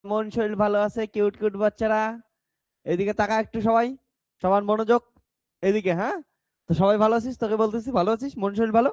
মন শরীর ভালো আছে? কিউট কিউট বাচ্চারা এদিকে তাকা একটু, সবাই সবার মনোযোগ এদিকে। হ্যাঁ, তো সবাই ভালো আছিস? তোকে বলতেছি, ভালো আছিস? মন শরীর ভালো?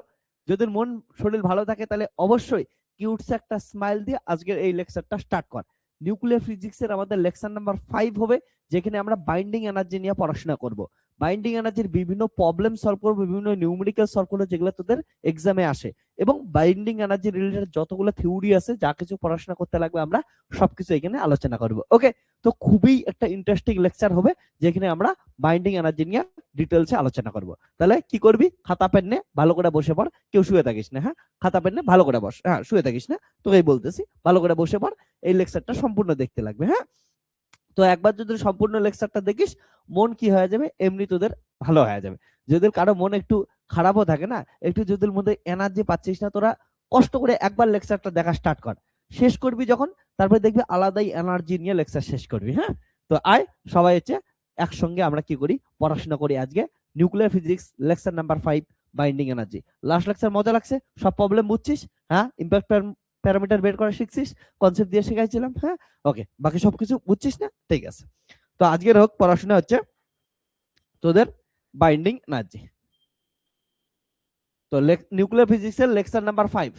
যদি মন শরীর ভালো থাকে তাহলে অবশ্যই কিউটস একটা স্মাইল দিয়ে আজকের এই লেকচারটা স্টার্ট কর। নিউক্লিয়ার ফিজিক্সের আমাদের লেকচার নাম্বার 5 হবে, যেখানে আমরা বাইন্ডিং এনার্জি নিয়ে পড়াশোনা করব। বাইন্ডিং এনার্জির বিভিন্ন প্রবলেম সলভ করব, বিভিন্ন নিউমেরিক্যাল সলভ করব, যেগুলো তোদের এক্সামে আসে। এবং বাইন্ডিং এনার্জি রিলেটেড যতগুলো থিওরি আছে, যা কিছু পড়াশোনা করতে লাগবে, আমরা সবকিছু এখানে আলোচনা করব। ওকে, তো খুবই একটা ইন্টারেস্টিং লেকচার হবে, যেখানে আমরা বাইন্ডিং এনার্জি নিয়ে ডিটেলসে আলোচনা করব। তাহলে কি করবি? খাতা পেন নে, ভালো করে বসে পড়, কেউ শুয়ে থাকিস না। হ্যাঁ, খাতা পেন নে, ভালো করে বস। হ্যাঁ, শুয়ে থাকিস না, তোকেই বলতেছি, ভালো করে বসে পড়। এই লেকচারটা সম্পূর্ণ দেখতে লাগবে। হ্যাঁ, তো একবার যদি সম্পূর্ণ লেকচারটা দেখিস, মন কি হয়ে যাবে, এমনি তোদের ভালো হয়ে যাবে। যদি কারো মন একটু খারাপও থাকে না, একটু যদি মধ্যে এনার্জি পাচ্ছিস না, তোরা কষ্ট করে একবার লেকচারটা দেখা স্টার্ট কর। শেষ করবি যখন, তারপরে দেখবি আলাদাই এনার্জি নিয়ে লেকচার শেষ করবি। হ্যাঁ, তো আয় সবাই হচ্ছে একসঙ্গে আমরা কি করি, পড়াশোনা করি আজকে nuclear physics lecture number 5, binding energy. Last lecture মজা লাগছে? সব প্রবলেম বুঝছিস? হ্যাঁ, ইম্প্যাক্ট প্যারামিটার বের করা শিখছিস, কনসেপ্ট দিয়ে শেখাইছিলাম। হ্যাঁ, ওকে, বাকি সবকিছু বুঝছিস না? ঠিক আছে। তো আজকের হোক পড়াশোনা হচ্ছে তোদের বাইন্ডিং এনার্জি। তো নিউক্লিয়ার ফিজিক্সের লেকচার নাম্বার 5,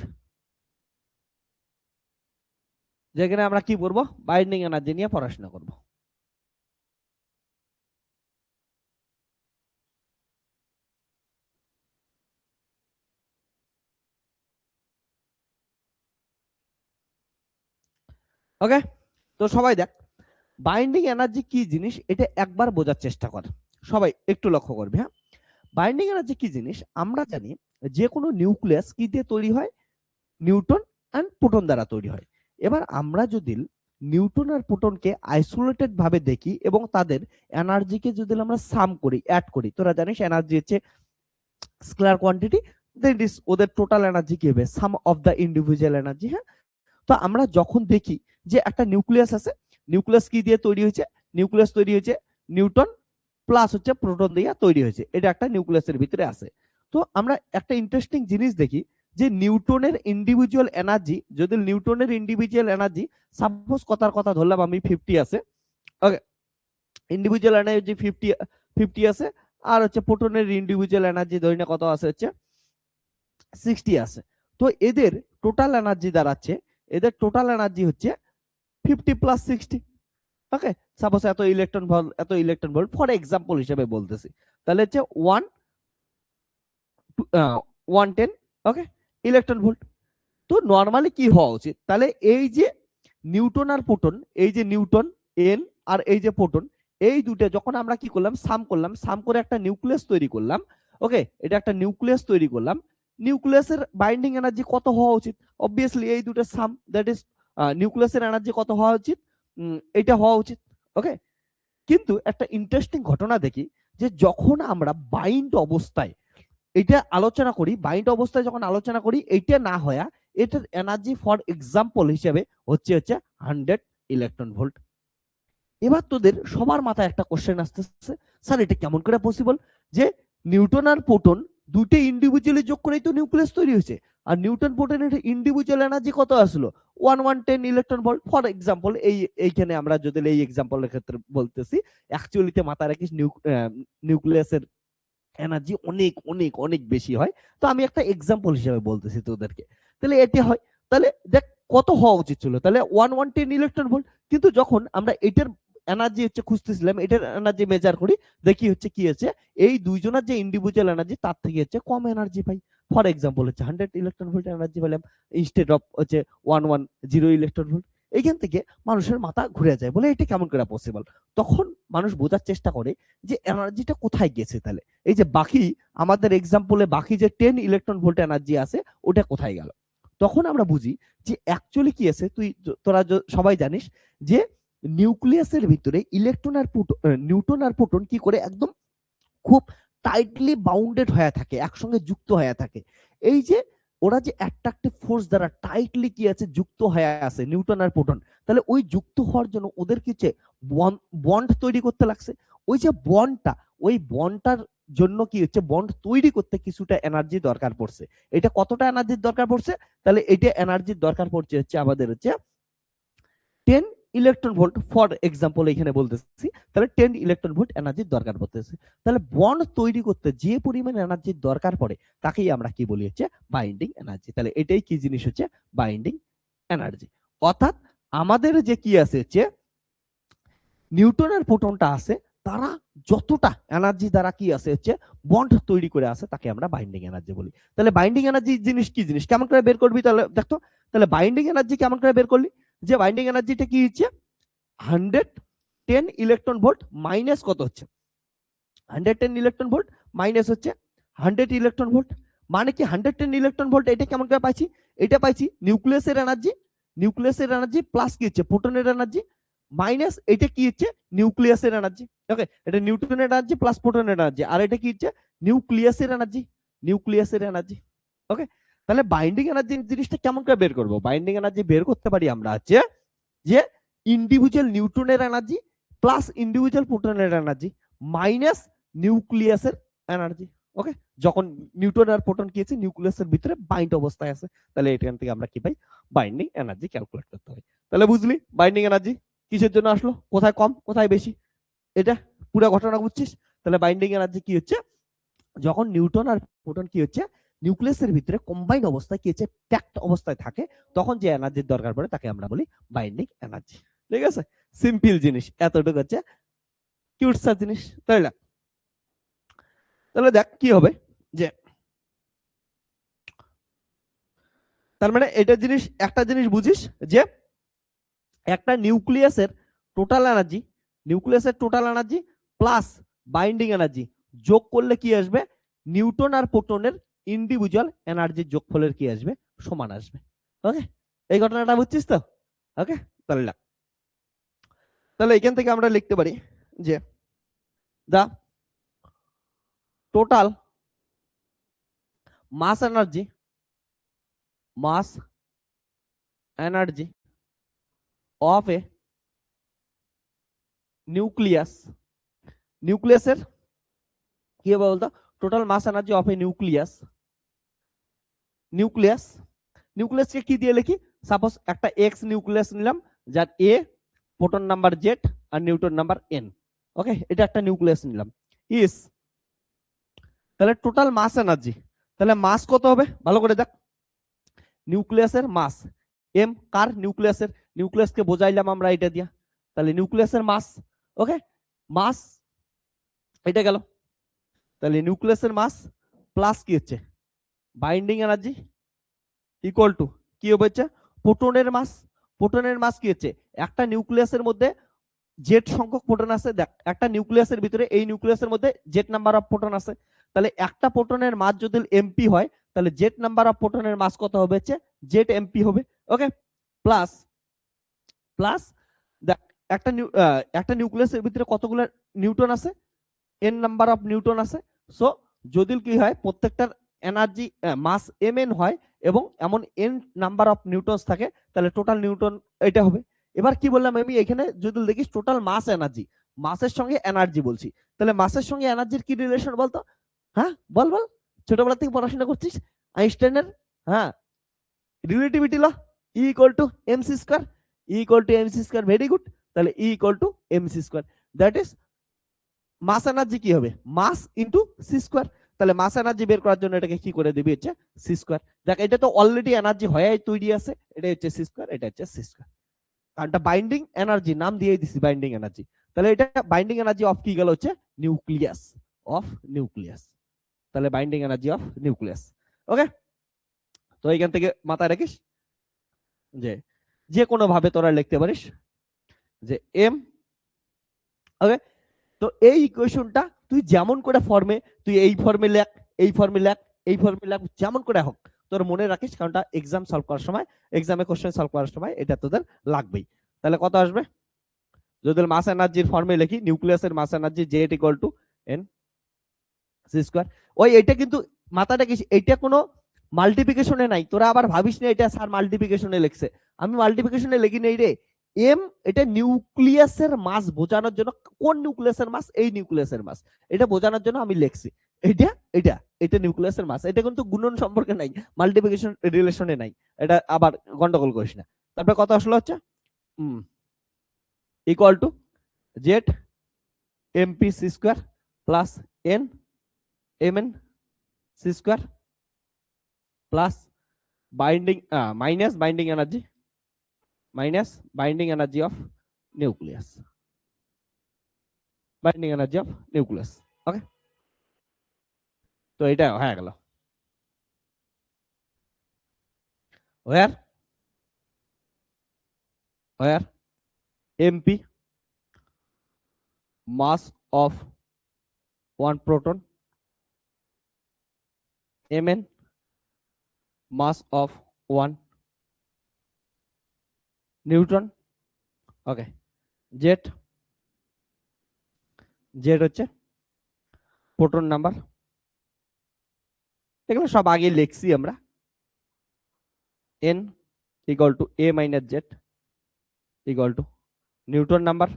যেখানে আমরা কি করব, বাইন্ডিং এনার্জি নিয়ে পড়াশোনা করব। ওকে, তো সবাই দেখ, বাইন্ডিং এনার্জি কি জিনিস এটা একবার বোঝার চেষ্টা কর। সবাই একটু লক্ষ্য করবে। হ্যাঁ, বাইন্ডিং এনার্জি কি জিনিস আমরা জানি, যে কোনো নিউক্লিয়াস কি দিয়ে তৈরি হয়? নিউট্রন অ্যান্ড প্রোটন দ্বারা তৈরি হয়। এবার আমরা যদি নিউট্রন আর প্রোটনকে আইসোলেটেড ভাবে দেখি এবং তাদের এনার্জিকে যদি আমরা সাম করি, অ্যাড করি, তোরা জানিস এনার্জি হচ্ছে স্কেলার কোয়ান্টিটি, দ্যাট ইজ ওদের টোটাল এনার্জি কি হবে? সাম অফ দ্য ইন্ডিভিজুয়াল এনার্জি। হ্যাঁ, তো আমরা যখন দেখি যে একটা নিউক্লিয়াস আছে, নিউক্লিয়াস কি দিয়ে তৈরি হয়েছে? নিউক্লিয়াস তৈরি হয়েছে নিউট্রন প্লাস হচ্ছে প্রোটন দিয়ে তৈরি হয়েছে, এটা একটা নিউক্লিয়াসের ভিতরে আছে। তো আমরা একটা ইন্টারেস্টিং জিনিস দেখি, যে নিউটনের ইন্ডিভিজুয়াল এনার্জি, যদি নিউটনের ইন্ডিভিজুয়াল এনার্জি সাপোজ কথার কথা ধরলাম আমি 50 আছে। ওকে, ইন্ডিভিজুয়াল এনার্জি 50 আছে, আর হচ্ছে প্রোটনের ইন্ডিভিজুয়াল এনার্জি ধরি না কত আছে, হচ্ছে 60 আছে। তো এদের টোটাল এনার্জি দাঁড়াচ্ছে, এদের টোটাল এনার্জি হচ্ছে 50 প্লাস 60। ওকে, সাপোজ এত ইলেকট্রন ভোল্ট, এত ইলেকট্রন ভোল্ট ফর এক্সাম্পল হিসেবে বলতেছি, তাহলে হচ্ছে 110 ওকে ইলেকট্রন ভোল্ট। তো নর্মালি কি হওয়া উচিত, তাহলে এই যে নিউটন আর প্রোটন, এই যে নিউটন এন আর এই যে প্রোটন, এই দুটো যখন আমরা কি করলাম, সাম করলাম, সাম করে একটা নিউক্লিয়াস তৈরি করলাম। ওকে, এটা একটা নিউক্লিয়াস তৈরি করলাম। নিউক্লিয়াসের বাইন্ডিং এনার্জি কত হওয়া উচিত? অবভিয়াসলি এই দুটো সাম, দ্যাট ইজ নিউক্লিয়াসের এনার্জি কত হওয়া উচিত? এটা হওয়া উচিত। ওকে, কিন্তু একটা ইন্টারেস্টিং ঘটনা দেখি, যে যখন আমরা বাইন্ড অবস্থায় এটা আলোচনা করি, বাইন্ড অবস্থায় যখন আলোচনা করি, এইটা না হয়, এটার এনার্জি ফর এক্সাম্পল হিসেবে হচ্ছে 100 ইলেকট্রন ভোল্ট। এবার তোদের সবার মাথায় একটা কোশ্চেন আসতেছে, স্যার এটা কেমন করে পসিবল, যে নিউটন আর প্রোটন দুটো ইন্ডিভিজুয়ালি যোগ করেই তো নিউক্লিয়াস তৈরি হয়েছে, আর নিউটন প্রোটনের ইন্ডিভিজুয়াল এনার্জি কত আসলো? 110 ইলেকট্রন ভোল্ট ফর এক্সাম্পল। এইখানে আমরা যদি এই এক্সাম্পলের ক্ষেত্রে বলতেছি, অ্যাকচুয়ালিতে মাথায় রাখিস নিউক্লিয়াসের এনার্জি অনেক অনেক অনেক বেশি হয়। তো আমি একটা এক্সাম্পল হিসেবে বলতেছি তোদেরকে, তাহলে এটি হয়, তাহলে দেখ কত হওয়া উচিত ছিল, তাহলে 110 ইলেকট্রন ভোল্ট। কিন্তু যখন আমরা এটার এনার্জি হচ্ছে খুঁজতেছিলাম, এটার এনার্জি মেজার করি, দেখি হচ্ছে কি হচ্ছে, এই দুইজনের যে ইন্ডিভিজুয়াল এনার্জি তার থেকে হচ্ছে কম এনার্জি পাই। ফর এক্সাম্পল হচ্ছে 100 ইলেকট্রন ভোল্ট এনার্জি পেলাম ইনস্টেড অফ হচ্ছে 110 ইলেকট্রন ভোল্ট। এইখান থেকে মানুষের মাথা ঘুরে যায়, বলে এটা কেমন করে পসিবল। তখন মানুষ বোঝার চেষ্টা করে যে এনার্জিটা কোথায় গেছে, তাহলে এই যে বাকি আমাদের এক্সাম্পলে বাকি যে 10 ইলেকট্রন ভোল্ট এনার্জি আছে, ওটা কোথায় গেল। তখন আমরা বুঝি যে অ্যাকচুয়ালি কি আছে, তোরা সবাই জানিস যে নিউক্লিয়াসের ভিতরে ইলেকট্রন আর নিউটন আর প্রোটন কি করে একদম খুব টাইটলি বাউন্ডেড হয়ে থাকে, একসঙ্গে যুক্ত হয়ে থাকে। এই যে ওরা যে অ্যাট্রাকটিভ ফোর্স দ্বারা টাইটলি কি আছে, যুক্ত হয়ে আছে নিউটন আর প্রোটন, তাহলে ওই যুক্ত হওয়ার জন্য ওদের কি বন্ড তৈরি করতে লাগছে। ওই যে বন্ডটা, ওই বন্ডটার জন্য কি হচ্ছে, বন্ড তৈরি করতে কিছুটা এনার্জি দরকার পড়ছে। এটা কতটা এনার্জির দরকার পড়ছে, তাহলে এটা এনার্জির দরকার পড়ছে হচ্ছে আমাদের হচ্ছে 10 ইলেকট্রন ভোল্ট ফর এক্সাম্পল এখানে বলতেছি, তাহলে 10 ইলেকট্রন ভোল্ট এনার্জির দরকার পড়তেছে। তাহলে বন্ড তৈরি করতে যে পরিমাণ এনার্জির দরকার পড়ে তাকেই আমরা কি বলি হচ্ছে বাইন্ডিং এনার্জি। তাহলে এটাই কি জিনিস হচ্ছে বাইন্ডিং এনার্জি। অর্থাৎ আমাদের যে কি আছে হচ্ছে নিউটনের প্রোটনটা আছে, তারা যতটা এনার্জি দ্বারা কি আছে হচ্ছে বন্ড তৈরি করে আছে তাকে আমরা বাইন্ডিং এনার্জি বলি। তাহলে বাইন্ডিং এনার্জি জিনিস কি জিনিস কেমন করে বের করবি তাহলে দেখতো। তাহলে বাইন্ডিং এনার্জি কেমন করে বের করলি, যে বাইন্ডিং এনার্জিটা কি হচ্ছে 110 ইলেকট্রন ভোল্ট মাইনাস কত হচ্ছে 110 ইলেকট্রন ভোল্ট মাইনাস হচ্ছে 100 ইলেকট্রন ভোল্ট, মানে কি 110 ইলেকট্রন ভোল্ট এটা কেমন করে পাইছি, এটা পাইছি নিউক্লিয়াসের এনার্জি প্লাস কি হচ্ছে প্রোটনের এনার্জি মাইনাস এটা কি হচ্ছে নিউক্লিয়াসের এনার্জি। ওকে, এটা নিউট্রনের এনার্জি প্লাস প্রোটনের এনার্জি, আর এটা কি হচ্ছে নিউক্লিয়াসের এনার্জি। ওকে, তাহলে বাইন্ডিং এনার্জি জিনিসটা কেমন করে বের করব, বাইন্ডিং এনার্জি বের করতে পারি আমরা হচ্ছে যে ইন্ডিভিজুয়াল নিউট্রনের এনার্জি প্লাস ইন্ডিভিজুয়াল প্রোটনের এনার্জি মাইনাস নিউক্লিয়াসের এনার্জি। ওকে, যখন নিউট্রন আর প্রোটন কি আছে নিউক্লিয়াসের ভিতরে বাইন্ড অবস্থায় আছে, তাহলে এখান থেকে আমরা কি পাই বাইন্ডিং এনার্জি ক্যালকুলেট করতে হয়। তাহলে বুঝলি বাইন্ডিং এনার্জি কিসের জন্য আসলো, কোথায় কম কোথায় বেশি, এটা পুরো ঘটনা বুঝছিস। তাহলে বাইন্ডিং এনার্জি কি হচ্ছে যখন নিউট্রন আর প্রোটন কি হচ্ছে নিউক্লিয়াসের ভিতরে কম্বাইন অবস্থায় কি হচ্ছে প্যাকড অবস্থায় থাকে, তখন যে এনার্জির দরকার পড়ে তাকে আমরা বলি বাইন্ডিং এনার্জি। ঠিক আছে, সিম্পল জিনিস, এতটুকু হচ্ছে কিউটসা জিনিস। তাহলে দেখ কি হবে যে তার মানে এটা জিনিস একটা জিনিস বুঝিস যে একটা নিউক্লিয়াসের total energy plus binding energy যোগ করলে কি আসবে নিউটন আর প্রোটনের ইন্ডিভিজুয়াল এনার্জির যোগফলের কি আসবে সমান আসবে। ওকে, এই ঘটনাটা বুঝছিস তো। ওকে, তাহলে এখান থেকে আমরা লিখতে পারি যে দা টোটাল মাস এনার্জি অফ এ নিউক্লিয়াসের কি হবে বলতো, টোটাল মাস এনার্জি অফ এ নিউক্লিয়াসকে কি দিয়ে লিখি, সাপোজ একটা এক্স নিউক্লিয়াস নিলাম যার এ প্রোটন নাম্বার জেড আর নিউটন নাম্বার এন। ওকে, এটা একটা নিউক্লিয়াস নিলাম ইস, তাহলে টোটাল মাস এনার্জি, তাহলে মাস কত হবে ভালো করে দেখ, নিউক্লিয়াসের মাস এম কার নিউক্লিয়াসকে বোঝাইলাম আমরা এটা দিয়া, তাহলে নিউক্লিয়াসের মাস। ওকে, মাস এটা গেল, তাহলে নিউক্লিয়াসের মাস প্লাস কি হচ্ছে বাইন্ডিং এনার্জি ইকুয়াল টু কি হবে হচ্ছে প্রোটনের মাস কি হচ্ছে একটা নিউক্লিয়াসের মধ্যে জেড সংখ্যক প্রোটন আছে, দেখ একটা নিউক্লিয়াসের ভিতরে এই নিউক্লিয়াসের মধ্যে জেড নাম্বার অফ প্রোটন আছে, তাহলে একটা প্রোটনের মাস যদি এমপি হয় তাহলে জেড নাম্বার অফ প্রোটনের মাস কত হবে হচ্ছে জেড এমপি হবে। ওকে, প্লাস দেখ একটা নিউক্লিয়াসের ভিতরে কতগুলো নিউটন আছে এন নাম্বার অফ নিউটন আছে, সো যদি কি হয় প্রত্যেকটার এনার্জি মাস এম এন হয় এবং এমন এন নাম্বার অফ নিউটনস থাকে তাহলে টোটাল নিউটন এটা হবে। এবার কি বললাম আমি এখানে যদি দেখিস টোটাল মাস এনার্জি, মাসের সঙ্গে এনার্জি বলছি, তাহলে মাসের সঙ্গে এনার্জির কি রিলেশন বলতো, হ্যাঁ বল ছোটবেলা থেকে পড়াশোনা করছিস আইনস্টাইনের, হ্যাঁ relativity law E equal to MC square, very good, তাহলে E equal to MC square, that is mass energy কি হবে মাস ইনটু সি স্কয়ার, তাহলে মাস এনার্জি বের করার জন্য এটাকে কি করে দিবি হচ্ছে সি স্কয়ার। দেখ এটা তো অলরেডি এনার্জি হয়ে তৈরি আছে, এটা হচ্ছে সি স্কয়ার, এটা হচ্ছে সি স্কয়ার, কারণটা বাইন্ডিং এনার্জি নাম দিয়ে দিছি বাইন্ডিং এনার্জি, তাহলে এটা বাইন্ডিং এনার্জি অফ কি গেল হচ্ছে নিউক্লিয়াস, তাহলে binding energy of nucleus. Okay, তো এখান থেকে মাথায় রাখিস যে কোনো ভাবে তোরা লিখতে পারিস যে এম। ওকে, তো এই ইকুয়েশনটা তুই যেমন করে ফর্মে তুই এই ফর্মে লেখ যেমন করে হোক তোর মনে রাখিস, কারণটা এক্সাম সলভ করার সময় এক্সামে কোশ্চেন সলভ করার সময় এটা তোদের লাগবেই। তাহলে কত আসবে যদি মাস এনার্জির ফর্মে লিখি নিউক্লিয়াসের mass energy Z equal to N C square. ওই এটা কিন্তু মাথাটা কি এইটা কোনো মাল্টিপ্লিকেশনে নাই, তোরা আবার ভাবিস না এটা স্যার মাল্টিপ্লিকেশনে লিখছে, আমি মাল্টিপ্লিকেশনে লিখি নেই রে, এম এটা নিউক্লিয়াসের মাস বোঝানোর জন্য, কোন নিউক্লিয়াসের মাস এই নিউক্লিয়াসের মাস এটা বোঝানোর জন্য আমি লিখছি এটা নিউক্লিয়াসের মাস, এটা কিন্তু গুণন সম্পর্কে নাই, মাল্টিপ্লিকেশন রিলেশনে নাই, এটা আবার গন্ডগোল করিস না। তারপরে কত আসলো হচ্ছে equal to Z MP C square plus N M N C square plus binding minus binding energy of nucleus, binding energy of nucleus. Okay, তো এটা হয়ে গেল। where mp mass of one proton, mn mass of one neutron, okay, Z হচ্ছে proton number, এগুলো সব আগে লিখছি আমরা। n equal to a minus Z equal to neutron number,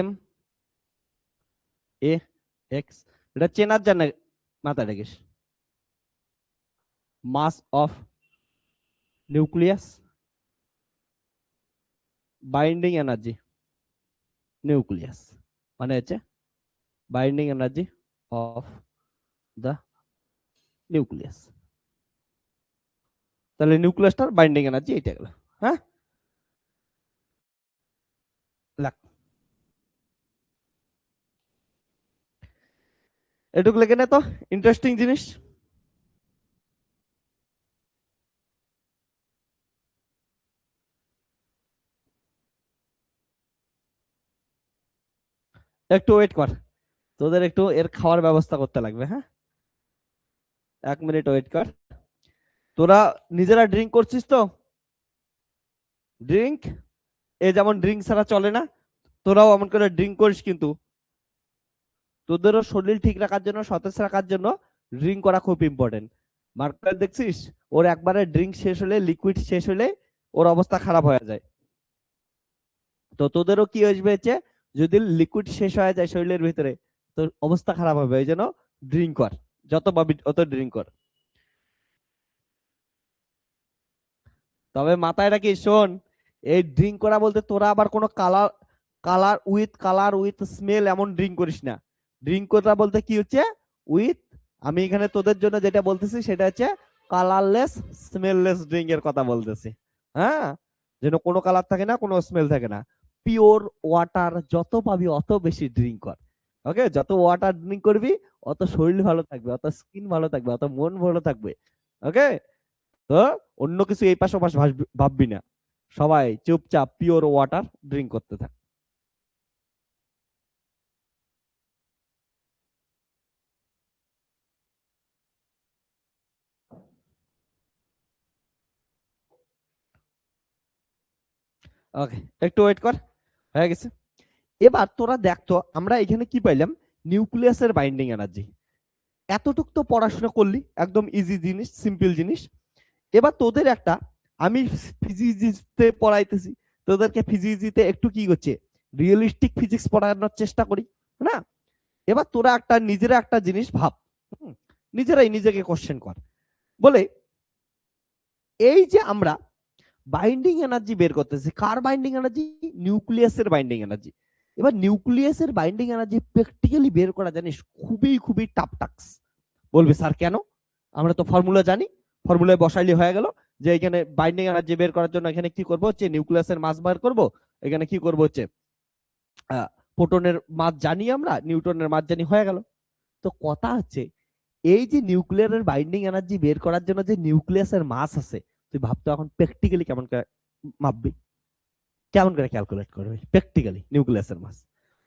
m a x, এটা চেনার জন্য মাথায় রাখিস। Mass of nucleus, binding energy nucleus, মানে হচ্ছে binding energy of the nucleus. তাহলে নিউক্লিয়াসটার বাইন্ডিং এনার্জি এটা গেল। হ্যাঁ, এটুকু লেগে নে তো, ইন্টারেস্টিং জিনিস। একটু ওয়েট কর, তোদের একটু এর খাওয়ার ব্যবস্থা করতে লাগবে। হ্যাঁ, 1 মিনিট ওয়েট কর। তোরা নিজেরা ড্রিঙ্ক করছিস তো? ড্রিঙ্ক, এ যেমন ড্রিঙ্ক ছাড়া চলে না, তোরাও এমন করে ড্রিঙ্ক করিস, কিন্তু তোদেরও শরীর ঠিক রাখার জন্য, সতেজ রাখার জন্য ড্রিঙ্ক করা খুব ইম্পর্টেন্ট। মার্কার দেখছিস, ওর একবারে ড্রিঙ্ক শেষ হলে, লিকুইড শেষ হলে ওর অবস্থা খারাপ হয়ে যায়। তো তোদেরও কি আসবে হচ্ছে, যদি লিকুইড শেষ হয়ে যায় শরীরের ভিতরে, তো অবস্থা খারাপ হবে। এই জন্য ড্রিঙ্ক কর, যত পাবি অত ড্রিঙ্ক কর। তবে মাথায় রাখি, শোন, এই ড্রিঙ্ক করা বলতে তোরা আবার কোনো কালার উইথ স্মেল এমন ড্রিঙ্ক করিস না। ড্রিঙ্ক করা বলতে কি হচ্ছে, উইথ, আমি এখানে তোদের জন্য যেটা বলতেছি সেটা হচ্ছে কালারলেস স্মেললেস ড্রিঙ্ক এর কথা বলতেছি। হ্যাঁ, যেন কোনো কালার থাকে না, কোনো স্মেল থাকে না। পিওর ওয়াটার যত পাবি অত বেশি ড্রিঙ্ক কর। ওকে, যত ওয়াটার ড্রিঙ্ক করবি অত শরীর ভালো থাকবে, অত স্কিন ভালো থাকবে, অত মন ভালো থাকবে। ওকে, তো অন্য কিছু এই পাশ ওপাশ ভাববি না, সবাই চুপচাপ পিওর ওয়াটার ড্রিঙ্ক করতে থাক। ওকে, একটু ওয়েট কর, হয়ে গেছে। এবার তোরা দেখতো আমরা এখানে কি পাইলাম, নিউক্লিয়াসের বাইন্ডিং এনার্জি। এতটুক তো পড়াশোনা করলি, একদম ইজি জিনিস, সিম্পল জিনিস। এবার তোদের একটা, আমি ফিজিক্সে পড়াইতেছি, তোদেরকে ফিজিক্সিতে একটু কি করছে, রিয়েলিস্টিক ফিজিক্স পড়ানোর চেষ্টা করি না। এবার তোরা একটা নিজেরা একটা জিনিস ভাব, নিজেরাই নিজেকে কোশ্চেন কর, বলে এই যে আমরা বাইন্ডিং এনার্জি বের করতেছি, কার বাইন্ডিং এনার্জি? নিউক্লিয়াসের বাইন্ডিং এনার্জি। এবার নিউক্লিয়াসের বাইন্ডিং এনার্জি প্র্যাকটিক্যালি বের করা জানিস খুবই খুবই টাফ টাস্ক। বলবে স্যার কেন? আমরা তো ফর্মুলা জানি, ফর্মুলায় বসাইলে হয়ে গেল যে এখানে বাইন্ডিং এনার্জি বের করার জন্য এখানে কি করব হচ্ছে নিউক্লিয়াসের মাস বার করব, এখানে কি করব হচ্ছে প্রোটনের মাস জানি, আমরা নিউটনের মাস জানি, হয়ে গেল। তো কথা হচ্ছে এই যে নিউক্লিয়ারের বাইন্ডিং এনার্জি বের করার জন্য যে নিউক্লিয়াসের মাস আছে, তুই ভাবতো এখন প্র্যাকটিক্যালি কেমন করে মাপবি, কেমন করে ক্যালকুলেট করবে প্র্যাকটিক্যালি নিউক্লিয়াসের মাস?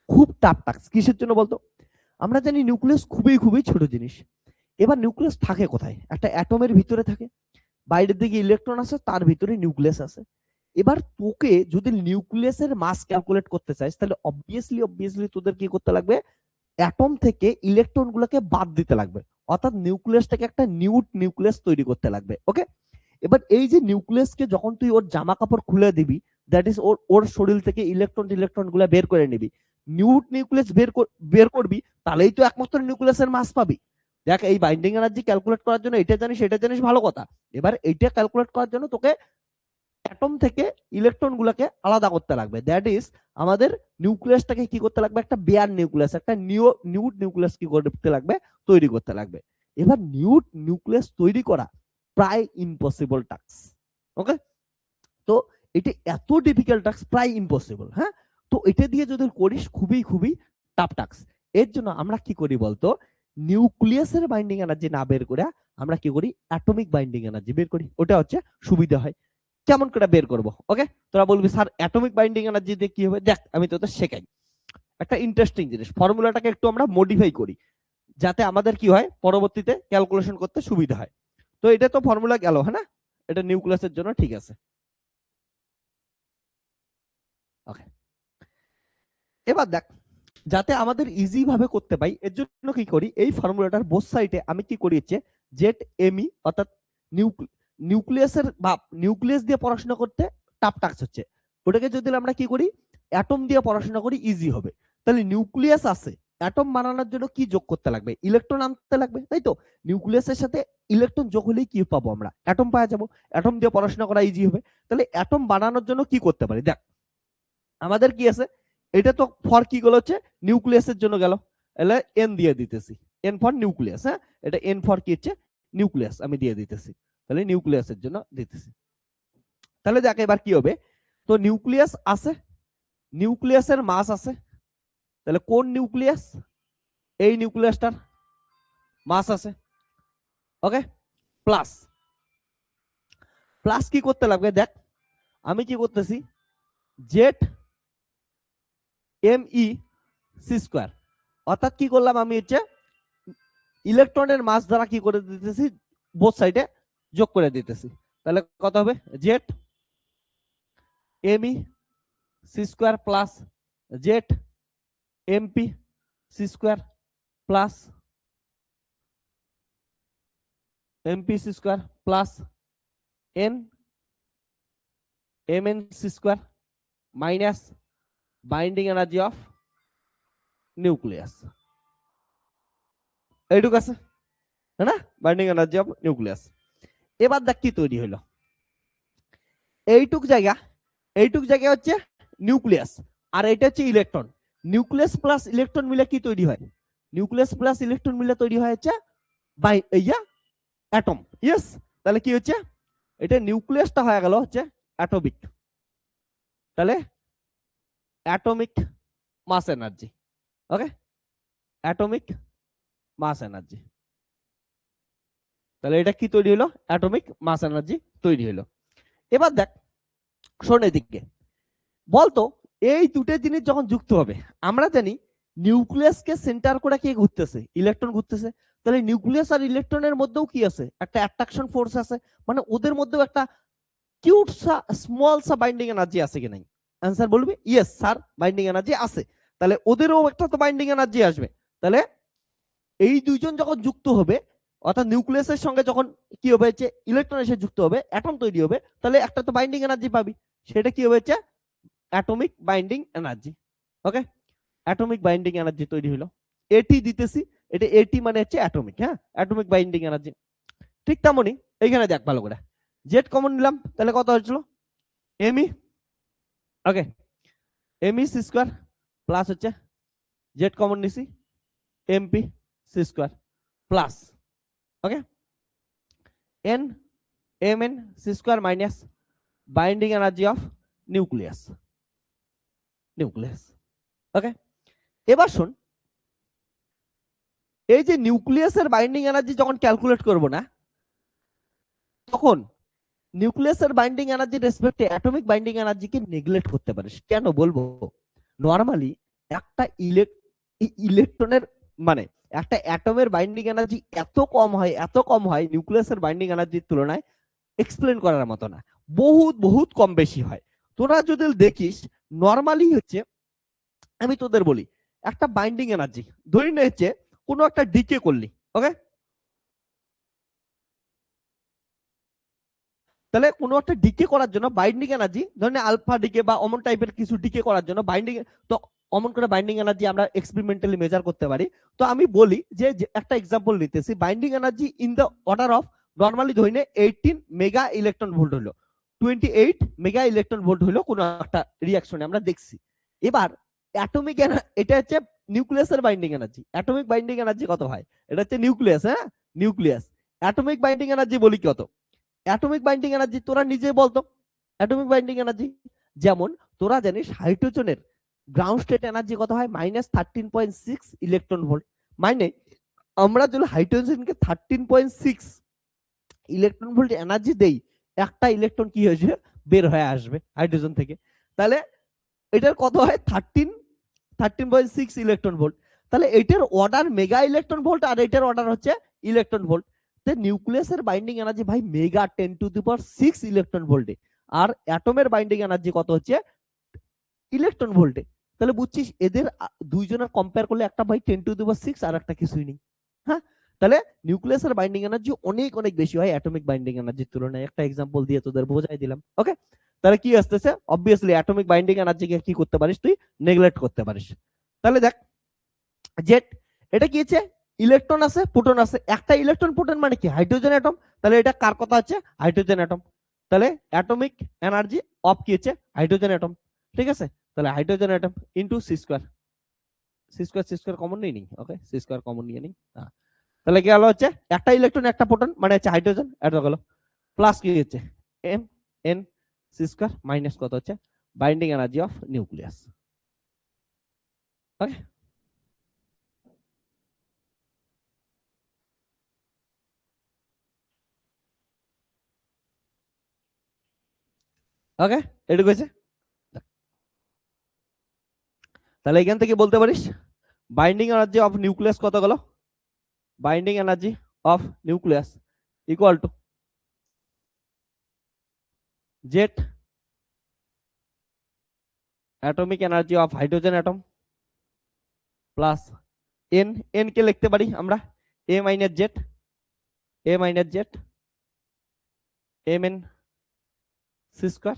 খুব টাফ টাস্ক। কিসের জন্য বলতো? আমরা জানি নিউক্লিয়াস খুবই খুবই ছোট জিনিস। এবার নিউক্লিয়াস থাকে কোথায়? একটা অ্যাটমের ভিতরে থাকে, বাইরের দিকে ইলেকট্রন আছে, তার ভিতরে নিউক্লিয়াস আছে। এবার তোকে যদি নিউক্লিয়াসের মাস ক্যালকুলেট করতে চাইস, তাহলে অবভিয়াসলি তোদের কি করতে লাগবে, অ্যাটম থেকে ইলেকট্রন গুলোকে বাদ দিতে লাগবে, অর্থাৎ নিউক্লিয়াসটাকে একটা নিউক্লিয়াস তৈরি করতে লাগবে। ওকে, এবার এই যে নিউক্লিয়াসকে যখন তুই ওর জামা কাপড় খুলে দিবি, দ্যাট ইজ ওর শরীর থেকে ইলেকট্রন গুলা বের করে নিবি, নিউক্লিয়াস বের করবি, তাহলেই তো একমাত্র নিউক্লিয়াসের মাস পাবি। দেখ এই বাইন্ডিং এনার্জি ক্যালকুলেট করার জন্য এটা জানিস এটা জানিস ভালো কথা, এবার এইটা ক্যালকুলেট করার জন্য তোকে অ্যাটম থেকে ইলেকট্রন গুলাকে আলাদা করতে লাগবে। দ্যাট ইজ আমাদের নিউক্লিয়াসটাকে কি করতে লাগবে, একটা বেয়ার নিউক্লিয়াস, একটা নিউড নিউক্লিয়াস কি করতে লাগবে, তৈরি করতে লাগবে। এবার নিউড নিউক্লিয়াস তৈরি করা প্রায় ইম্পসিবল টাস্ক। ওকে, তো এটা এত ডিফিকাল্ট টাস্ক, প্রায় ইম্পসিবল। হ্যাঁ, তো এটা দিয়ে যদি করিস খুবই খুবই টাফ টাস্ক। এর জন্য আমরা কি করি বলতো, নিউক্লিয়াসের বাইন্ডিং এনার্জি না বের করে আমরা কি করি, অ্যাটমিক বাইন্ডিং এনার্জি বের করি। ওটা হচ্ছে সুবিধা হয়। কেমন করে বের করব? ওকে, তোরা বলবি স্যার অ্যাটমিক বাইন্ডিং এনার্জি দিয়ে কি হবে, দেখ আমি তোদের শেখাই একটা ইন্টারেস্টিং জিনিস। ফর্মুলাটাকে একটু আমরা মডিফাই করি যাতে আমাদের কি হয়, পরবর্তীতে ক্যালকুলেশন করতে সুবিধা হয়। তো এটা তো ফর্মুলা গেল, হ্যাঁ না, এটা নিউক্লিয়াসের জন্য ঠিক আছে। ওকে, এবার দেখ যাতে আমাদের ইজি ভাবে করতে পাই এর জন্য কি করি, এই ফর্মুলাটার বোথ সাইডে আমি কি করি হচ্ছে জেড এমই, অর্থাৎ নিউক্লিয়াসের বা নিউক্লিয়াস দিয়ে পড়াশোনা করতে টাফ টাস্ক হচ্ছে, ওটাকে যদি আমরা কি করি অ্যাটম দিয়ে পড়াশোনা করি ইজি হবে। তাহলে নিউক্লিয়াস আছে, অ্যাটম বানানোর জন্য কি যোগ করতে লাগবে, ইলেকট্রন আনতে লাগবে, তাই তো? নিউক্লিয়াসের সাথে ইলেকট্রন যোগ হলেই কি পাবো আমরা, অ্যাটম পাওয়া যাবো। অ্যাটম দিয়ে পড়াশোনা করা ইজি হবে। তাহলে অ্যাটম বানানোর জন্য কি করতে পারি, দেখ আমাদের কি আছে, এটা তো ফর কি গুলো হচ্ছে নিউক্লিয়াসের জন্য গেল, তাহলে এন দিয়ে দিতেছি, এন ফর নিউক্লিয়াস। হ্যাঁ, এটা এন ফর কি হচ্ছে নিউক্লিয়াস, আমি দিয়ে দিতেছি, তাহলে নিউক্লিয়াসের জন্য দিতেছি। তাহলে দেখ এবার কি হবে, তো নিউক্লিয়াস আছে, নিউক্লিয়াসের মাস আছে, তাহলে কোন নিউক্লিয়াস, এই নিউক্লিয়াসটার মাস আছে। ওকে, প্লাস প্লাস কি করতে লাগবে, দেখ আমি কি করতেছি Z M E C square, অর্থাৎ কি করলাম আমি হচ্ছে ইলেকট্রনের মাস দ্বারা কি করে দিতেছি, বোথ সাইডে যোগ করে দিতেছি। তাহলে কত হবে, Z ME C square plus Z MP C square plus MP C square plus N M N C square minus binding energy of nucleus. এইটুক আছে, হ্যাঁ না, বাইন্ডিং এনার্জি অফ নিউক্লিয়াস। এবার দেখ কি তৈরি হলো, এইটুক জায়গা হচ্ছে নিউক্লিয়াস, আর এটা হচ্ছে ইলেকট্রন। নিউক্লিয়াস প্লাস ইলেকট্রন মিলে কি তৈরি হয়, নিউক্লিয়াস প্লাস ইলেকট্রন মিলে তৈরি হয় হচ্ছে অ্যাটম। ইয়েস, তাহলে কি হচ্ছে, এটা নিউক্লিয়াসটা হয়ে গেল হচ্ছে অ্যাটমিক, তাহলে অ্যাটমিক মাস এনার্জি। ওকে, অ্যাটমিক মাস এনার্জি, তাহলে এটা কি তৈরি হলো, অ্যাটমিক মাস এনার্জি তৈরি হলো। এবার দেখ শোন এদিকে, বলতো এই দুটো জিনিস যখন যুক্ত হবে, আমরা জানি নিউক্লিয়াসকে সেন্টার করে কি ঘুরতেছে, ইলেকট্রন ঘুরতেছে, তাহলে নিউক্লিয়াস আর ইলেকট্রনের মধ্যেও কি আছে, একটা অ্যাট্রাকশন ফোর্স আছে, মানে ওদের মধ্যেও একটা কিউট সা স্মল সা বাইন্ডিং এনার্জি আছে কি নাই? অ্যান্সার বলবি ইয়েস স্যার, বাইন্ডিং এনার্জি আছে। তাহলে ওদেরও একটা তো বাইন্ডিং এনার্জি আসবে। তাহলে এই দুইজন যখন যুক্ত হবে, অর্থাৎ নিউক্লিয়াসের সঙ্গে যখন কি হবে, ইলেকট্রন এসে যুক্ত হবে, অ্যাটম তৈরি হবে, তাহলে একটা তো বাইন্ডিং এনার্জি পাবি, সেটা কি হয়েছে, অ্যাটমিক বাইন্ডিং এনার্জি। ওকে, অ্যাটমিক বাইন্ডিং এনার্জি তৈরি হলো, এটি দিতেছি, এটা এটি মানে হচ্ছে অ্যাটমিক, হ্যাঁ অ্যাটমিক বাইন্ডিং এনার্জি। ঠিক তেমনই এইখানে দেখ ভালো করে, জেড কমন নিলাম, তাহলে কত হচ্ছিল m e, okay m e C square plus হচ্ছে জেড কমন নিছি m p C square plus okay n M N C square minus binding energy of nucleus. Okay, এবার শোন, এই যে নিউক্লিয়াসের বাইন্ডিং এনার্জি যখন ক্যালকুলেট করব না, তখন নিউক্লিয়াসের বাইন্ডিং এনার্জি রেসপেক্টে অ্যাটমিক বাইন্ডিং এনার্জিকে নেগলেক্ট করতে পারিস। কেন বলবো, নরমালি একটা ইলেকট্রনের মানে একটা অ্যাটমের বাইন্ডিং এনার্জি এত কম হয় নিউক্লিয়াসের বাইন্ডিং এনার্জির তুলনায় এক্সপ্লেন করার মতো না, বহুত বহুত কম বেশি হয়। তোরা যদি দেখিস নরমালি হচ্ছে, আমি তোদের বলি একটা বাইন্ডিং এনার্জি ধরে নে হচ্ছে কোনো একটা ডিকে করলি, ওকে, তাহলে কোনো একটা ডিকে করার জন্য বাইন্ডিং এনার্জি ধরেন আলফা ডিকে বা অমন টাইপের কিছু ডিকে করার জন্য বাইন্ডিং, তো অমন করে বাইন্ডিং এনার্জি আমরা এক্সপেরিমেন্টালি মেজার করতে পারি। তো আমি বলি যে একটা এক্সাম্পল নিতেছি, binding energy in the order of, normally ধরি নে 18 মেগা ইলেকট্রন ভোল্ট হলো, 28 মেগা ইলেকট্রন ভোল্ট হলো কোনো একটা রিঅ্যাকশনে আমরা দেখছি। এবার অ্যাটমিক, এটা হচ্ছে নিউক্লিয়াসের binding energy. Atomic binding energy কত হয়? এটা হচ্ছে নিউক্লিয়াস, হ্যাঁ নিউক্লিয়াস। অ্যাটমিক বাইন্ডিং এনার্জি বলি কত? অ্যাটমিক বাইন্ডিং এনার্জি তোরা নিজে বলতো। অ্যাটমিক বাইন্ডিং এনার্জি যেমন তোরা জানিস হাইড্রোজেনের গ্রাউন্ড স্টেট এনার্জি কত হয়? -13.6 ইলেকট্রন ভোল্ট। মানে আমরা যদি হাইড্রোজেনকে 13.6 ইলেকট্রন ভোল্ট এনার্জি দেই, একটা ইলেকট্রন কি হয়েছে বের হয়ে আসবে হাইড্রোজেন থেকে। তাহলে এটার কত হয়? 13.6 ইলেকট্রন ভোল্ট। তাহলে এটার অর্ডার মেগা ইলেকট্রন ভোল্ট আর এটার অর্ডার হচ্ছে ইলেকট্রন ভোল্ট। তো নিউক্লিয়াসের বাইন্ডিং এনার্জি ভাই মেগা 10⁶ ইলেকট্রন ভোল্টে, আর অ্যাটমের বাইন্ডিং এনার্জি কত হচ্ছে? ইলেকট্রন ভোল্টে। তাহলে বুঝছিস এদের দুইজনের কম্পেয়ার করলে একটা ভাই 10⁶ আর একটা কিছুই নেই। হ্যাঁ, তাহলে নিউক্লিয়াসের বাইন্ডিং এনার্জি অনেক অনেক বেশি হয় অ্যাটমিক বাইন্ডিং এনার্জির তুলনায়। একটা এক্সাম্পল দিয়ে তোদের বোঝাই দিলাম। ওকে, তাহলে কি আসতেছে? অবভিয়াসলি অ্যাটমিক বাইন্ডিং এনার্জিকে কি করতে পারিস তুই? নেগলেক্ট করতে পারিস। তাহলে দেখ, জেট, এটা কি হচ্ছে? ইলেকট্রন আছে, প্রোটন আছে। একটা ইলেকট্রন প্রোটন মানে কি? Hydrogen atom. তাহলে এটা কার কথা হচ্ছে? Hydrogen atom. তাহলে অ্যাটমিক এনার্জি অফ কি হচ্ছে? Hydrogen atom. ঠিক আছে, তাহলে hydrogen atom into C square. C square common নেই নি, ওকে সি স্কয়ার কমন নিয়ে নিই। তাহলে কি হলো হচ্ছে একটা ইলেকট্রন একটা প্রোটন মানে হচ্ছে হাইড্রোজেন, এটা গেল প্লাস কি হচ্ছে M N C square minus কত হচ্ছে binding energy of nucleus. Okay, okay এটুকু হয়েছে। তাহলে এখান থেকে বলতে পারিস বাইন্ডিং এনার্জি অফ নিউক্লিয়াস কত গেল? Binding energy of nucleus equal to Z atomic energy of hydrogen atom plus n, n কে লিখতে পারি আমরা A minus Z, A minus Z m N C square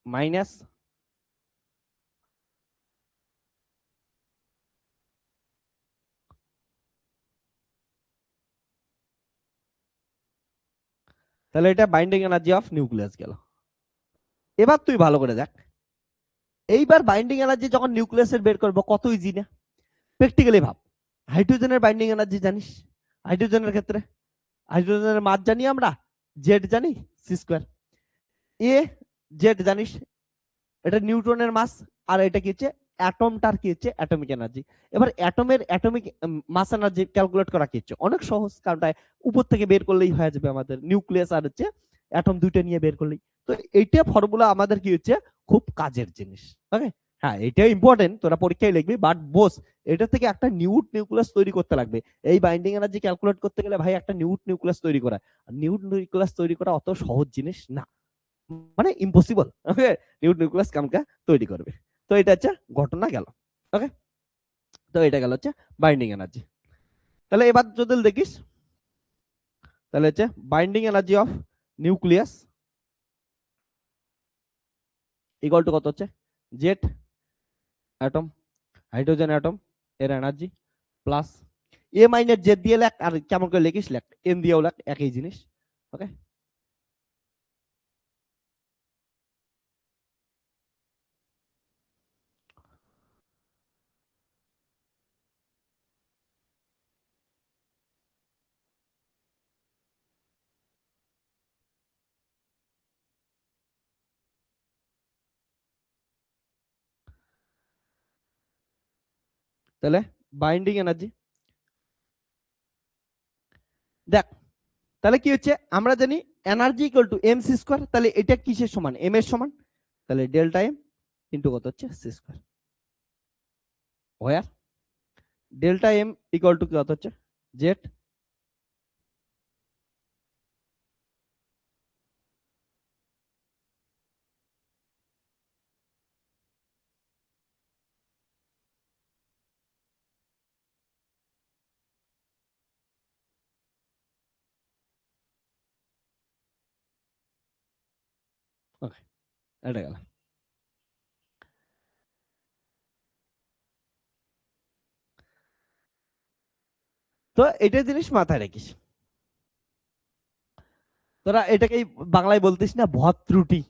minus তাহলে এটা বাইন্ডিং এনার্জি অফ নিউক্লিয়াস গেল। এবার তুই ভালো করে দেখ, এইবার বাইন্ডিং এনার্জি যখন নিউক্লিয়াসের বের করবো কত ইজি না? প্র্যাকটিক্যালি ভাব, হাইড্রোজেনের বাইন্ডিং এনার্জি জানিস? হাইড্রোজেনের ক্ষেত্রে হাইড্রোজেনের মাস জানি আমরা, জেড জানি সি স্কয়ার, এ জেড জানিস, এটা নিউটনের মাস, আর এটা কি হচ্ছে অ্যাটমটার কি হচ্ছে অ্যাটমিক এনার্জি। এবার অ্যাটমের অ্যাটমিক মাস এনার্জি ক্যালকুলেট করা কি হচ্ছে অনেক সহজ, কারণ উপর থেকে বের করলেই হয়ে যাবে আমাদের, নিউক্লিয়াস আর হচ্ছে অ্যাটম দুইটা নিয়ে বের করলেই। তো এইটা ফর্মুলা আমাদের কি হচ্ছে খুব কাজের জিনিস। ওকে, হ্যাঁ এটাই ইম্পর্টেন্ট, তোরা পরীক্ষায় লিখবি, বাট বোস এটা থেকে একটা নিউক্লিয়াস তৈরি করতে লাগবে। এই বাইন্ডিং এনার্জি ক্যালকুলেট করতে গেলে ভাই একটা নিউক্লিয়াস তৈরি করা, নিউক্লিয়াস তৈরি করা অত সহজ জিনিস না, মানে ইম্পসিবল। ওকে, নিউক্লিয়াস কামকা তৈরি করবে। তো এটা হচ্ছে ঘটনা গেল। ওকে, তো এটা গেল হচ্ছে বাইন্ডিং এনার্জি। তাহলে এবার যদি দেখিস তাহলে হচ্ছে binding energy of nucleus equal to কত হচ্ছে জেড অ্যাটম হাইড্রোজেন অ্যাটম এর এনার্জি প্লাস এ মাইনাস জেড দিয়ে লেখ, আর কেমন করে লিখিস লেখ, এন দিয়েও লেখ, একই জিনিস। ওকে, তাহলে বাইন্ডিং এনার্জি দেখ, তাহলে কি হচ্ছে আমরা জানি energy equal to M C square. তাহলে এটা কিসের সমান? এম এর সমান। তাহলে ডেল্টা এম ইন্টু কত হচ্ছে C square, or delta M equal to কত হচ্ছে জেড ওকে, এটা গেল। তো এটা জিনিস মাথায় রাখিস। তোরা এটাকেই বাংলায় বলতিস না ভর ত্রুটি,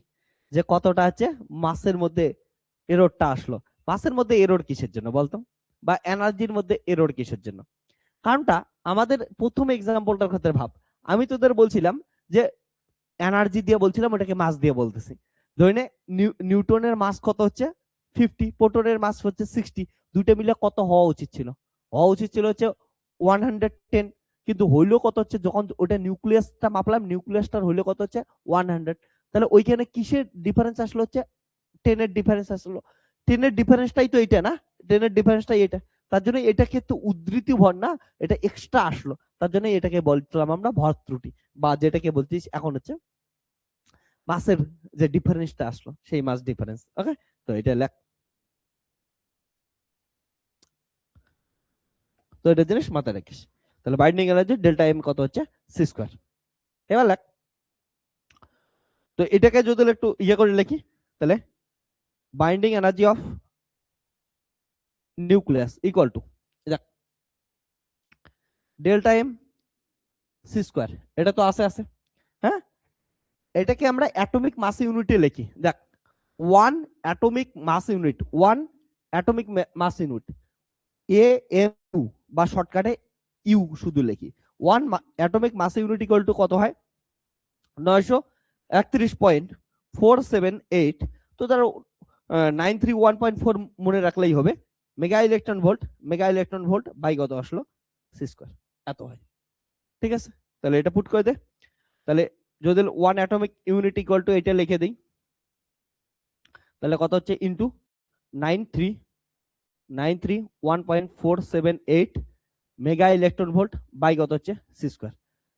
যে কতটা আছে মাসের মধ্যে এররটা আসলো। মাসের মধ্যে এরর কিসের জন্য বলতো, বা এনার্জির মধ্যে এরর কিসের জন্য? কারণটা আমাদের প্রথম এক্সাম্পলটার ক্ষেত্রে ভাব, আমি তোদের বলছিলাম যে এনার্জি দিয়ে বলছিলাম, ওটাকে মাস দিয়ে বলতেছি। ধরে নে নিউটনের মাস কত হচ্ছে 50, প্রোটনের মাস হচ্ছে 60, দুটো মিলে কত হওয়া উচিত ছিল? হওয়া উচিত ছিল হচ্ছে 110, কিন্তু হইলো কত হচ্ছে, যখন ওটা নিউক্লিয়াসটা মাপলাম, নিউক্লিয়াসটার হইলো কত হচ্ছে 100। তাহলে ওইখানে কিসের ডিফারেন্স আসলো হচ্ছে 10 এর ডিফারেন্স আসলো। 10 এর ডিফারেন্সটাই তো এটা না, 10 এর ডিফারেন্সটাই এটা। তার জন্য এটাকে তো উদ্ধৃতি ভর না, এটা এক্সট্রা আসলো, তার জন্য এটাকে বলছিলাম আমরা ভর ত্রুটি, বা যেটাকে বলছিস এখন হচ্ছে মাসের যে ডিফারেন্সটা আসলো সেই মাস ডিফারেন্স। ওকে, তো এটা লেখ, তো এটা জিনিস মাথায় রাখিস। তাহলে বাইন্ডিং এনার্জি ডেল্টা এম কত হচ্ছে সি স্কয়ার। এবার লেখ, তো এটাকে যদি একটু ইয়ে করে লিখি, তাহলে binding energy of nucleus equal to delta M C square. এটা তো আছে আছে, হ্যাঁ। এটাকে আমরা অ্যাটমিক মাস ইউনিটে লিখি। দেখ, one atomic mass unit, one atomic mass unit, A M U, বা শর্টকাটে ইউ শুধু লিখি। One atomic mass unit equal to কত হয় 931.478। তো ধরো 931.4 মনে রাখলেই হবে, mega electron volt, mega electron volt by কত আসলো সি স্কয়ার, এত হয়। ঠিক আছে, তাহলে এটা পুট করে দে। তাহলে যদি one atomic unit equal to এটা লিখে দিই, তাহলে কত হচ্ছে ইন্টু 931.478 মেগা ইলেকট্রন ভোল্ট বাই কত হচ্ছে সি স্কয়ার।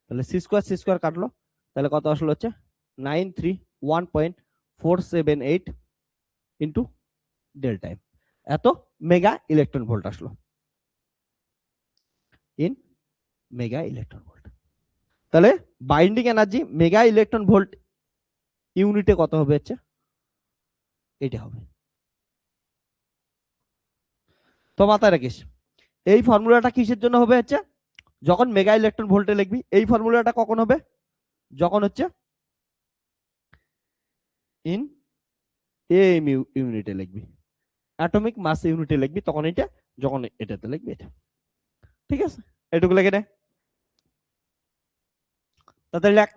তাহলে সি স্কয়ার কাটলো, তাহলে কত আসলো হচ্ছে 931.478 ইন্টু ডেল্টা এম, এত মেগা ইলেকট্রন ভোল্ট আসলো ইন মেগা ইলেকট্রন ভোল্ট। তাহলে binding energy mega electron volt ইউনিটে কত হবে হচ্ছে এটা হবে। তো মাথায় রাখিস এই ফর্মুলাটা কিসের জন্য হবে হচ্ছে, যখন মেগা ইলেকট্রন ভোল্টে লিখবি এই ফর্মুলাটা কখন হবে, যখন হচ্ছে ইন এম ইউনিটে লিখবি, অ্যাটমিক মাস ইউনিটে লিখবি তখন এটা, যখন এটাতে লিখবি এটা। ঠিক আছে, এটুকু লিখে নে, তাড়াতাড়ি লেখ,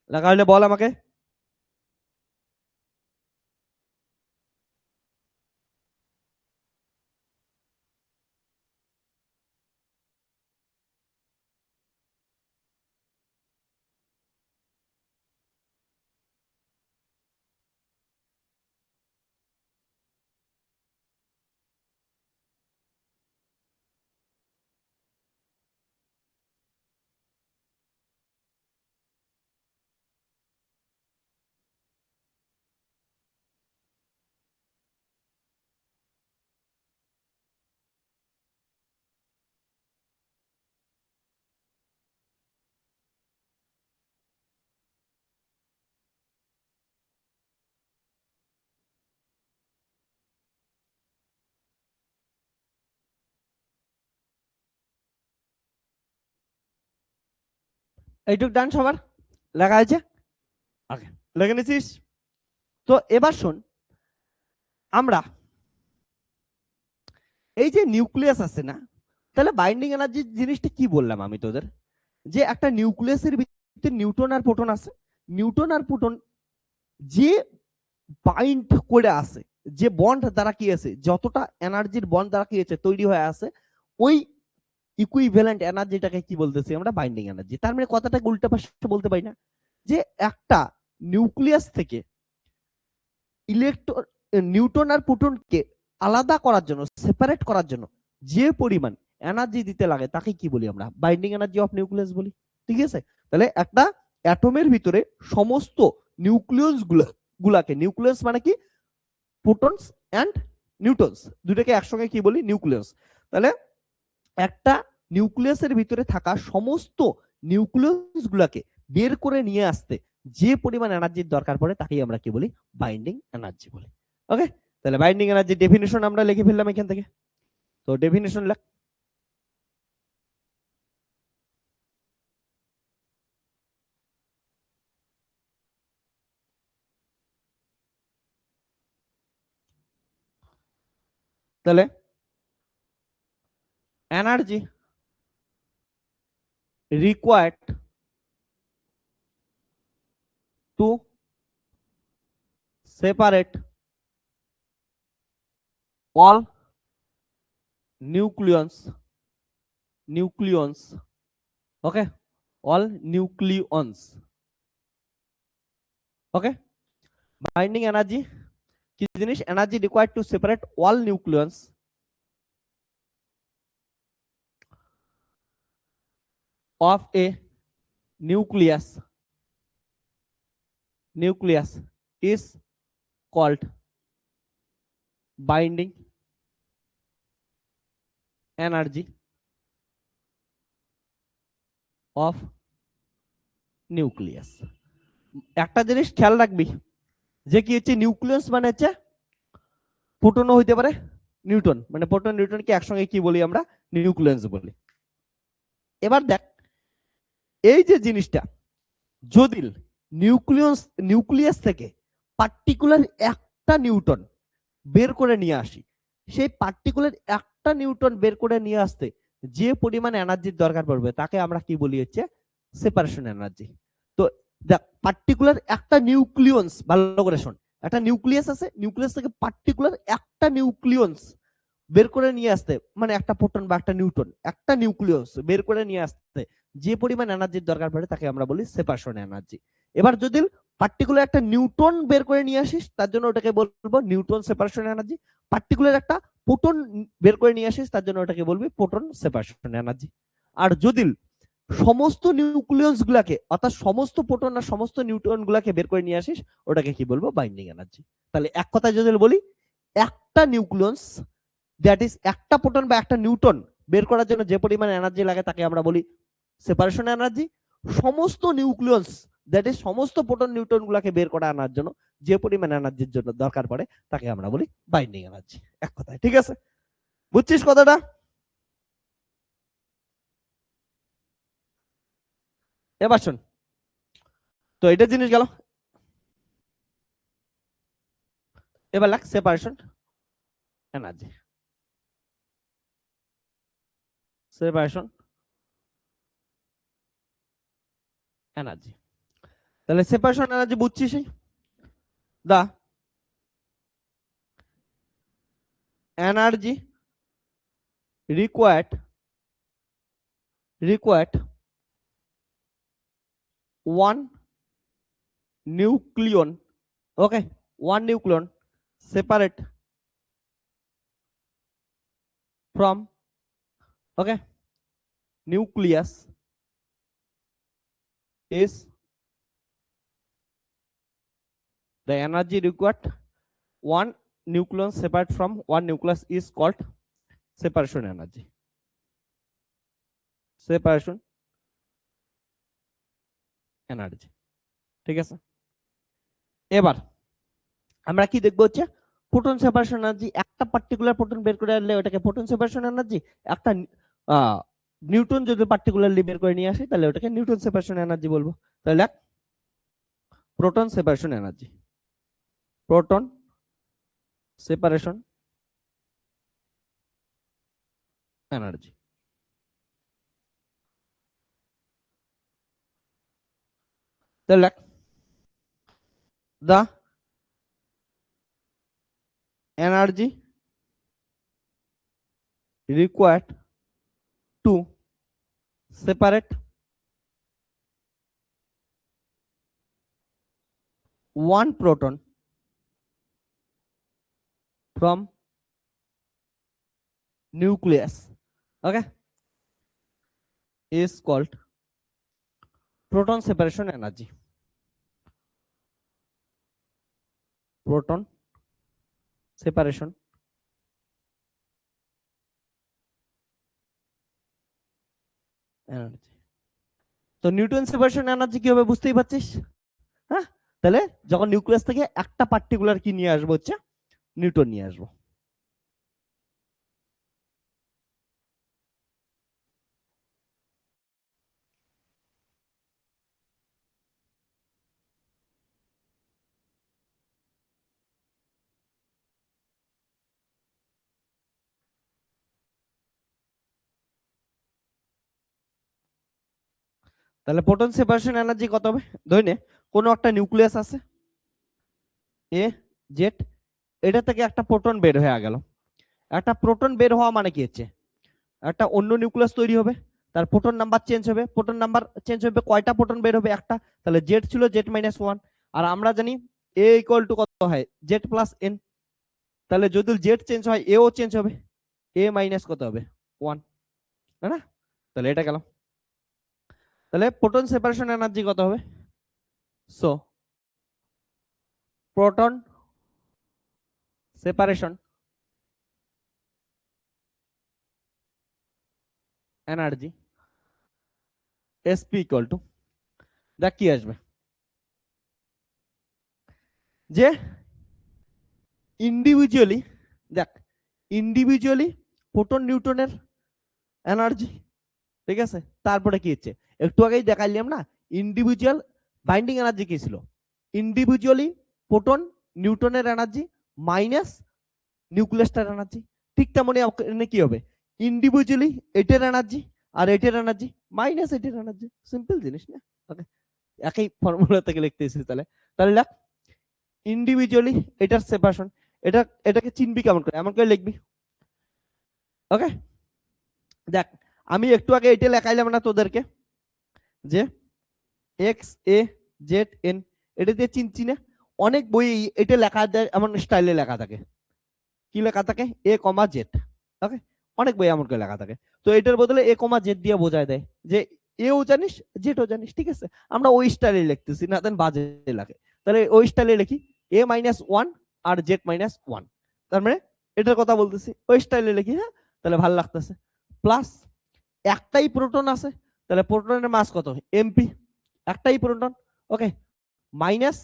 লেখা হলে বল আমাকে। এইটুক ডান সবার, লেখা আছে, ওকে, লিখে নিছিস? তো এবার শোন, আমরা এই যে নিউক্লিয়াস আছে না, তাহলে বাইন্ডিং এনার্জি জিনিসটা কি বললাম আমি তোদের, যে একটা নিউক্লিয়াসের ভিতরে নিউট্রন আর প্রোটন আছে, নিউট্রন আর প্রোটন যে বাইন্ড করে আছে, যে বন্ড দ্বারা কি আছে, যতটা এনার্জির বন্ড দ্বারা কি আছে তৈরি হয়ে আছে, ওই ইকুইভ্যালেন্ট এনার্জিটাকে কি বলতেছি আমরা বাইন্ডিং এনার্জি। তার মানে কথাটাকে উল্টা পাশে বলতে পারি না, যে একটা নিউক্লিয়াস থেকে ইলেকট্রন, নিউট্রন আর প্রোটনকে আলাদা করার জন্য, সেপারেট করার জন্য যে পরিমাণ এনার্জি দিতে লাগে তাকে কি বলি আমরা বাইন্ডিং এনার্জি অফ নিউক্লিয়াস বলি। ঠিক আছে, তাহলে একটা অ্যাটমের ভিতরে সমস্ত নিউক্লিয়াস গুলাকে, নিউক্লিয়াস মানে কি প্রোটনস এন্ড নিউট্রনস, দুটাকে একসঙ্গে কি বলি নিউক্লিয়াস। তাহলে একটা নিউক্লিয়াসের ভিতরে থাকা সমস্ত নিউক্লিয়াস গুলাকে বের করে নিয়ে আসতে যে পরিমাণ এনার্জির দরকার পড়ে তাকেই আমরা কি বলি বাইন্ডিং এনার্জি বলি। ওকে, তাহলে বাইন্ডিং এনার্জি ডেফিনিশন আমরা লিখে ফেললাম এখান থেকে। তো ডেফিনিশন লেখ, তাহলে energy required to separate all nucleons, okay, all nucleons, okay, binding energy কি জিনিস energy required to separate all nucleons of a nucleus is called binding energy of nucleus. একটা জিনিস খেয়াল রাখবি যে কি হচ্ছে নিউক্লিয়াস মানে হচ্ছে প্রোটনও হইতে পারে নিউট্রন, মানে প্রোটন নিউট্রনকে একসঙ্গে কি বলি আমরা নিউক্লিয়াস বলি। এবার দেখ এই যে জিনিসটা যদি নিউক্লিয়াস থেকে পার্টিকুলার একটা নিউটন বের করে নিয়ে আসি, সেই পার্টিকুলার একটা নিউটন বের করে নিয়ে আসতে যে পরিমাণ এনার্জির দরকার পড়বে তাকে আমরা কি বলি হচ্ছে সেপারেশন এনার্জি। তো দেখ পার্টিকুলার একটা নিউক্লিয়ন্স, ভালো করে শোন, একটা নিউক্লিয়াস আছে, নিউক্লিয়াস থেকে পার্টিকুলার একটা নিউক্লিয়ন্স বের করে নিয়ে আসতে, মানে একটা প্রোটন বা একটা নিউটন একটা নিউক্লিয়াস বের করে নিয়ে আসতে যে পরিমাণ এনার্জির দরকার পড়ে তাকে আমরা বলি সেপারেশন এনার্জি। এবার যদি পার্টিকুলার একটা নিউটন বের করে নিয়ে আসিস তার জন্য ওটাকে বলবো নিউটন সেপারেশন এনার্জি, পার্টিকুলার একটা প্রোটন বের করে নিয়ে আসিস তার জন্য ওটাকে বলবি প্রোটন সেপারেশন এনার্জি। আর যদি সমস্ত নিউক্লিয়স গুলাকে অর্থাৎ সমস্ত প্রোটন আর সমস্ত নিউট্রন গুলাকে বের করে নিয়ে আসিস ওটাকে কি বলবো বাইন্ডিং এনার্জি। তাহলে এক কথায় যদি বলি একটা নিউক্লিয়স দ্যাট ইজ একটা প্রোটন বা একটা নিউটন বের করার জন্য যে পরিমাণ এনার্জি লাগে তাকে আমরা বলি সেপারেশন এনার্জি। সমস্ত নিউক্লিয়স দ্যাট ইজ সমস্ত প্রোটন নিউট্রন গুলাকে বের করে আনার জন্য যে পরিমাণ এনার্জির জন্য দরকার পড়ে তাকে আমরা বলি বাইন্ডিং এনার্জি। এক কথায় ঠিক আছে, বুঝছিস কথাটা? এবার শোন, তো এটা জিনিস গেল, এবার লাগ সেপারেশন এনার্জি। সেপারেশন এনার্জি, তাহলে সেপারেশন এনার্জি বুঝছিস? দা energy required one nucleon, okay, one nucleon separate from, okay, nucleus is the energy required one nucleon separate from one nucleus is called separation energy, separation energy, ঠিক আছে? এবার আমরা কি দেখবো হচ্ছে proton separation energy, একটা particular proton বের করে আনলে ওটাকে প্রোটন সেপারেশন এনার্জি, একটা নিউটন যদি পার্টিকুলারলি বের করে নিয়ে আসে তাহলে ওটাকে নিউটন সেপারেশন এনার্জি বলবো। তাহলে proton separation energy, proton separation energy, তাহলে the energy required to separate one proton from nucleus, okay, is called proton separation energy, proton separation energy. তো নিউটন সেপারেশন এনার্জি কি হবে বুঝতেই পারছিস? হ্যাঁ, তাহলে যখন নিউক্লিয়াস থেকে একটা পার্টিকুলার কি নিয়ে আসবো হচ্ছে নিউটন নিয়ে আসবো। তাহলে প্রোটন সেপারেশন এনার্জি কত হবে? ধরে নে কোনো একটা নিউক্লিয়াস আছে এ জেড, এটা থেকে একটা প্রোটন বের হয়ে গেল। একটা প্রোটন বের হওয়া মানে কি হচ্ছে, একটা অন্য নিউক্লিয়াস তৈরি হবে, তার প্রোটন নাম্বার চেঞ্জ হবে। প্রোটন নাম্বার চেঞ্জ হবে, কয়টা প্রোটন বের হবে? একটা। তাহলে জেড ছিল জেড মাইনাস ওয়ান, আর আমরা জানি এ ইকুয়াল টু কত হয়? Z plus N. তাহলে যদি জেড চেঞ্জ হয় এও চেঞ্জ হবে, এ মাইনাস কত হবে? ওয়ান, তাই না? তাহলে এটা গেল। তাহলে প্রোটন সেপারেশন এনার্জি কত হবে? So proton separation energy SP equal to, দেখ কি আসবে, যে ইন্ডিভিজুয়ালি, দেখ ইন্ডিভিজুয়ালি প্রোটন নিউটনের এনার্জি, ঠিক আছে? তারপরে কি হচ্ছে, একটু আগেই দেখাইলাম না ইন্ডিভিজুয়াল বাইন্ডিং এনার্জি কি ছিল, ইন্ডিভিজুয়ালি প্রোটন নিউটনের এনার্জি মাইনাস নিউক্লিয়াসটার এনার্জি। ঠিক তেমনি এখানে কি হবে, ইন্ডিভিজুয়ালি এটার এনার্জি আর এটার এনার্জি মাইনাস এটার এনার্জি। সিম্পল জিনিস না? ওকে, একই ফর্মুলা থেকে লিখতেছি। তাহলে তাহলে লেখ ইন্ডিভিজুয়ালি এটার সেপারেশন, এটা এটাকে চিনবি কেমন করে, এমন করে লিখবি। ওকে, দেখ আমি একটু আগে এটা লেখাইলাম না তোদেরকে, যে এক্স এ জেড এন, এটা দিয়ে চিনছি না? অনেক বই এটা লেখা দেয় এমন স্টাইলে লেখা থাকে, কি লেখা থাকে? এ কমা জেড। ওকে, অনেক বই এমন করে লেখা থাকে। তো এটার বদলে এ কমা জেড দিয়ে বোঝায় দেয় যে এও জানিস জেডও জানিস, ঠিক আছে? আমরা ওই স্টাইলে লিখতেছি না, দেন বাজে লাগে। তাহলে ওই স্টাইলে লিখি এ মাইনাস ওয়ান আর জেড মাইনাস ওয়ান, তার মানে এটার কথা বলতেছি, ওই স্টাইলে লিখি। হ্যাঁ, তাহলে ভালো লাগতেছে। প্লাস একটাই প্রোটন আছে, তাহলে প্রোটনের মাস কত? এমপি, একটাই প্রোটন। ওকে, মাইনাস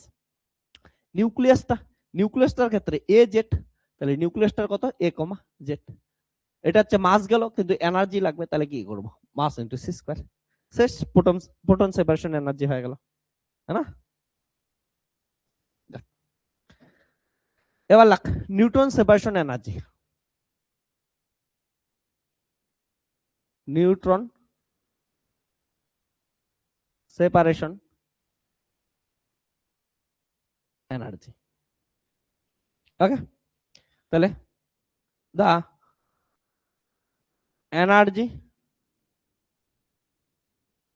নিউক্লিয়াসটা, নিউক্লিয়াসটার ক্ষেত্রে এ জেড, তাহলে নিউক্লিয়াসটার কত? এ কমা জেড। এটা হচ্ছে মাস গেল, কিন্তু এনার্জি লাগবে, তাহলে কি করব? Mass into C square. শেষ, প্রোটন প্রোটন সেপারেশন এনার্জি হয়ে গেল, है ना? এবার লাগ neutron separation energy, neutron separation energy. Okay, তাহলে the energy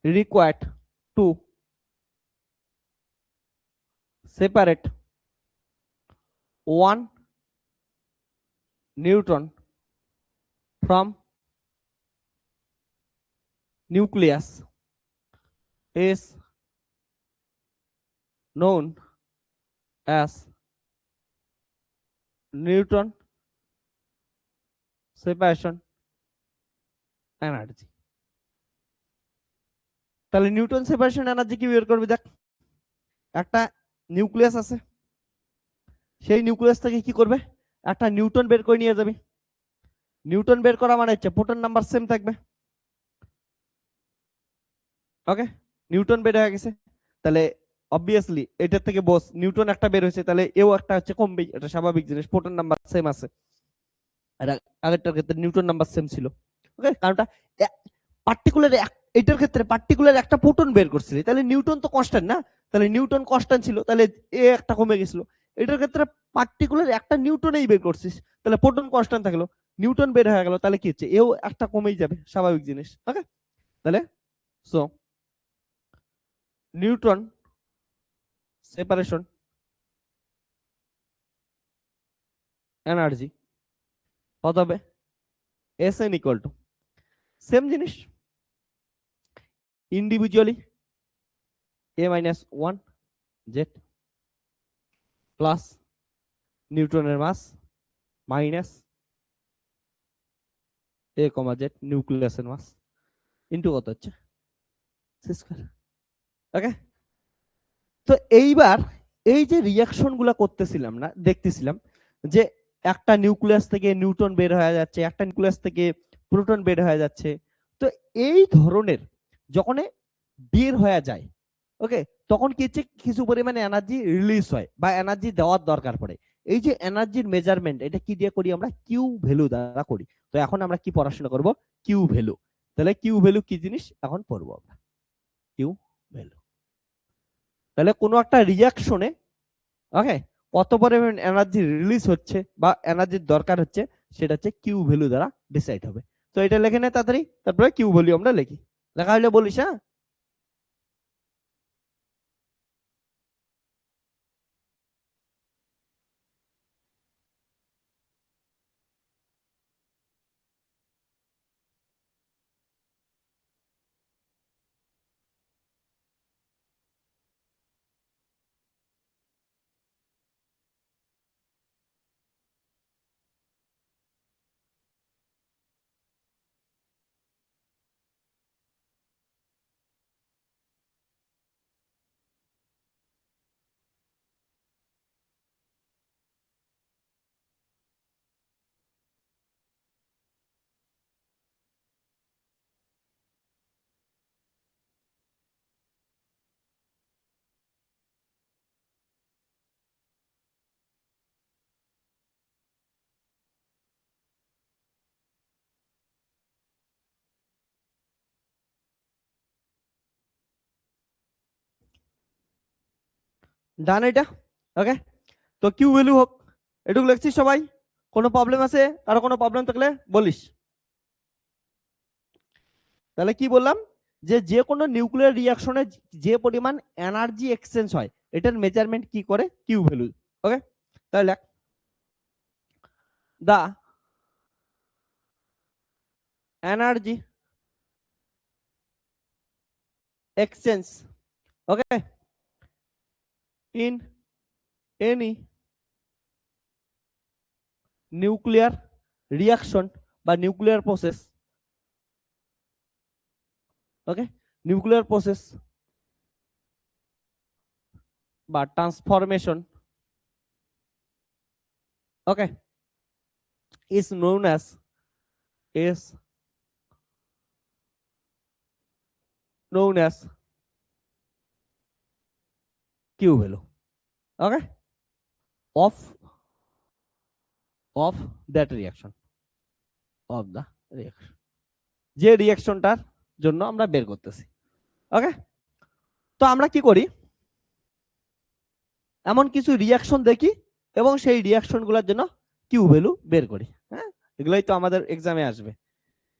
required to separate one neutron from nucleus is known as neutron separation energy। তাহলে নিউটন সেপারেশন এনার্জি কি বের করবি? দেখ একটা নিউক্লিয়াস আছে, সেই নিউক্লিয়াস থেকে কি করবে? একটা নিউটন বের করে নিয়ে যাবে। নিউটন বের করা মানে হচ্ছে প্রোটন নাম্বার সেম থাকবে। ওকে, নিউটন বের হয়ে গেছে, তাহলে অবভিয়াসলি এটার থেকে বস নিউটন একটা বের হয়েছে, তাহলে এও একটা হচ্ছে কমবেই, এটা স্বাভাবিক জিনিস, প্রোটন নাম্বার সেম আছে। আর আগেরটার ক্ষেত্রে নিউটন নাম্বার সেম ছিল। ওকে, কারণটা পার্টিকুলার এটার ক্ষেত্রে পার্টিকুলার একটা প্রোটন বের করছিলি, তাহলে নিউটন তো কনস্ট্যান্ট না, তাহলে নিউটন কনস্ট্যান্ট ছিল, তাহলে এ একটা কমে গেছিল। এটার ক্ষেত্রে পার্টিকুলার একটা নিউটনেই বের করছিস, তাহলে প্রোটন কনস্ট্যান্ট থাকলো, নিউটন বের হয়ে গেল, তাহলে কি হচ্ছে? এও একটা কমেই যাবে, স্বাভাবিক জিনিস। ওকে, তাহলে সো নিউটন সেপারেশন এনার্জি কত হবে? S N equal to same জিনিস, ইন্ডিভিজুয়ালি এ মাইনাস ওয়ান জেড প্লাস নিউটনের মাস মাইনাস এ কমা জেড নিউক্লিয়াসের মাস ইন্টু কত হচ্ছে? C square. ওকে, তো এইবার এই যে রিয়াকশন গুলা করতেছিলাম না, দেখতেছিলাম যে একটা নিউক্লিয়াস থেকে নিউটন বের হয়ে যাচ্ছে, একটা নিউক্লিয়াস থেকে প্রোটন বের হয়ে যাচ্ছে। তো এই ধরনের যখন বের হয়ে যায়, ওকে, তখন কি হচ্ছে? কিছু পরিমাণে এনার্জি রিলিজ হয় বা এনার্জি দেওয়ার দরকার পড়ে। এই যে এনার্জির মেজারমেন্ট, এটা কি দিয়ে করি? আমরা কিউ ভ্যালু দ্বারা করি। তো এখন আমরা কি পড়াশোনা করব? Q value. তাহলে কিউ ভ্যালু কি জিনিস এখন পড়বো আমরা। Q value. তাহলে কোনো একটা রিয়াকশনে ওকে কত পরিমাণ এনার্জি রিলিজ হচ্ছে বা এনার্জির দরকার হচ্ছে সেটা হচ্ছে কিউ ভ্যালু দ্বারা ডিসাইড হবে। তো এটা লিখে নে তাড়াতাড়ি, তারপরে কিউ ভ্যালু আমরা লিখি, লেখা হলে বলিস হ্যাঁ। ডান এটা ওকে। তো কিউ ভ্যালু হোক, এটুকু লিখছিস সবাই? কোনো প্রবলেম আছে? কারো কোনো প্রবলেম থাকলে বলিস। তাহলে কি বললাম, যে যে কোনো নিউক্লিয়ার রিঅ্যাকশনে যে পরিমাণ এনার্জি এক্সচেঞ্জ হয় এটার মেজারমেন্ট কি করে কিউ ভ্যালু। ওকে, তাহলে the energy exchange okay in any nuclear reaction বা nuclear process okay, nuclear process বা transformation okay is known is known as Q value okay of of that reaction of the reaction যে রিঅ্যাকশনটার জন্য আমরা বের করতেছি। ওকে, তো আমরা কি করি, এমন কিছু রিঅ্যাকশন দেখি এবং সেই রিঅ্যাকশন গুলোর জন্য কিউ ভ্যালু বের করি। হ্যাঁ, এগুলাই তো আমাদের এক্সামে আসবে।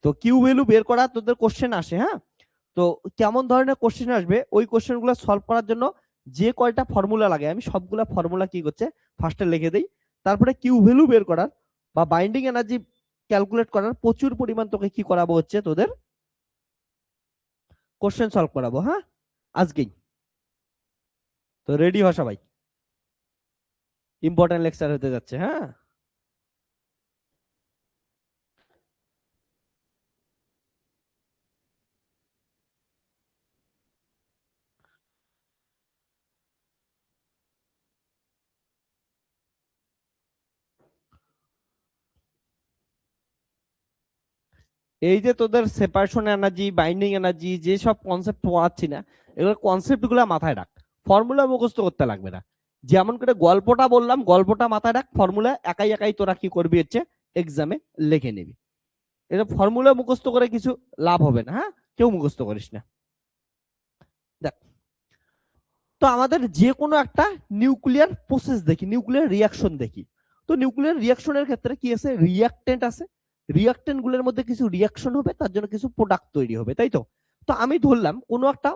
তো কিউ ভ্যালু বের করা তোদের কোশ্চেন আসে। হ্যাঁ, তো কেমন ধরনের কোশ্চেন আসবে ওই কোশ্চেন গুলো সলভ করার জন্য যে কয়টা ফর্মুলা লাগে আমি সবগুলা ফর্মুলা কি করছে ফার্স্টে লিখে দেই, তারপরে কিউ ভ্যালু বের করার বা বাইন্ডিং এনার্জি ক্যালকুলেট করার প্রচুর পরিমাণ তোকে কি করাবো হচ্ছে তোদের কোশ্চেন সলভ করাবো। হ্যাঁ, আজকেই তো রেডি হ সবাই, ইম্পর্টেন্ট লেকচার হতে যাচ্ছে। হ্যাঁ, এই যে তোদের সেপারেশন এনার্জি বাইন্ডিং এনার্জি যে সব কনসেপ্ট পড়াচ্ছি না এগুলো কনসেপ্ট গুলা মাথায় রাখ, ফর্মুলা মুখস্থ করতে লাগবে না। যেমন করে গল্পটা বললাম গল্পটা মাথায় রাখ, ফর্মুলা একাই একাই তোরা কি করবি হচ্ছে এক্সামে লিখে নিবি। এটা ফর্মুলা মুখস্থ করে কিছু লাভ হবে না। হ্যাঁ, কেউ মুখস্থ করিস না। দেখ, তো আমাদের যে কোনো একটা নিউক্লিয়ার প্রসেস দেখি, নিউক্লিয়ার রিয়াকশন দেখি। তো নিউক্লিয়ার রিয়াকশনের ক্ষেত্রে কি আছে, রিয়াক্টেন্ট আছে, রিয়াক্টেন্ট গুলোর মধ্যে কিছু রিয়াকশন হবে তার জন্য কিছু প্রোডাক্ট তৈরি হবে, তাই তো। তো আমি ধরলাম কোনো একটা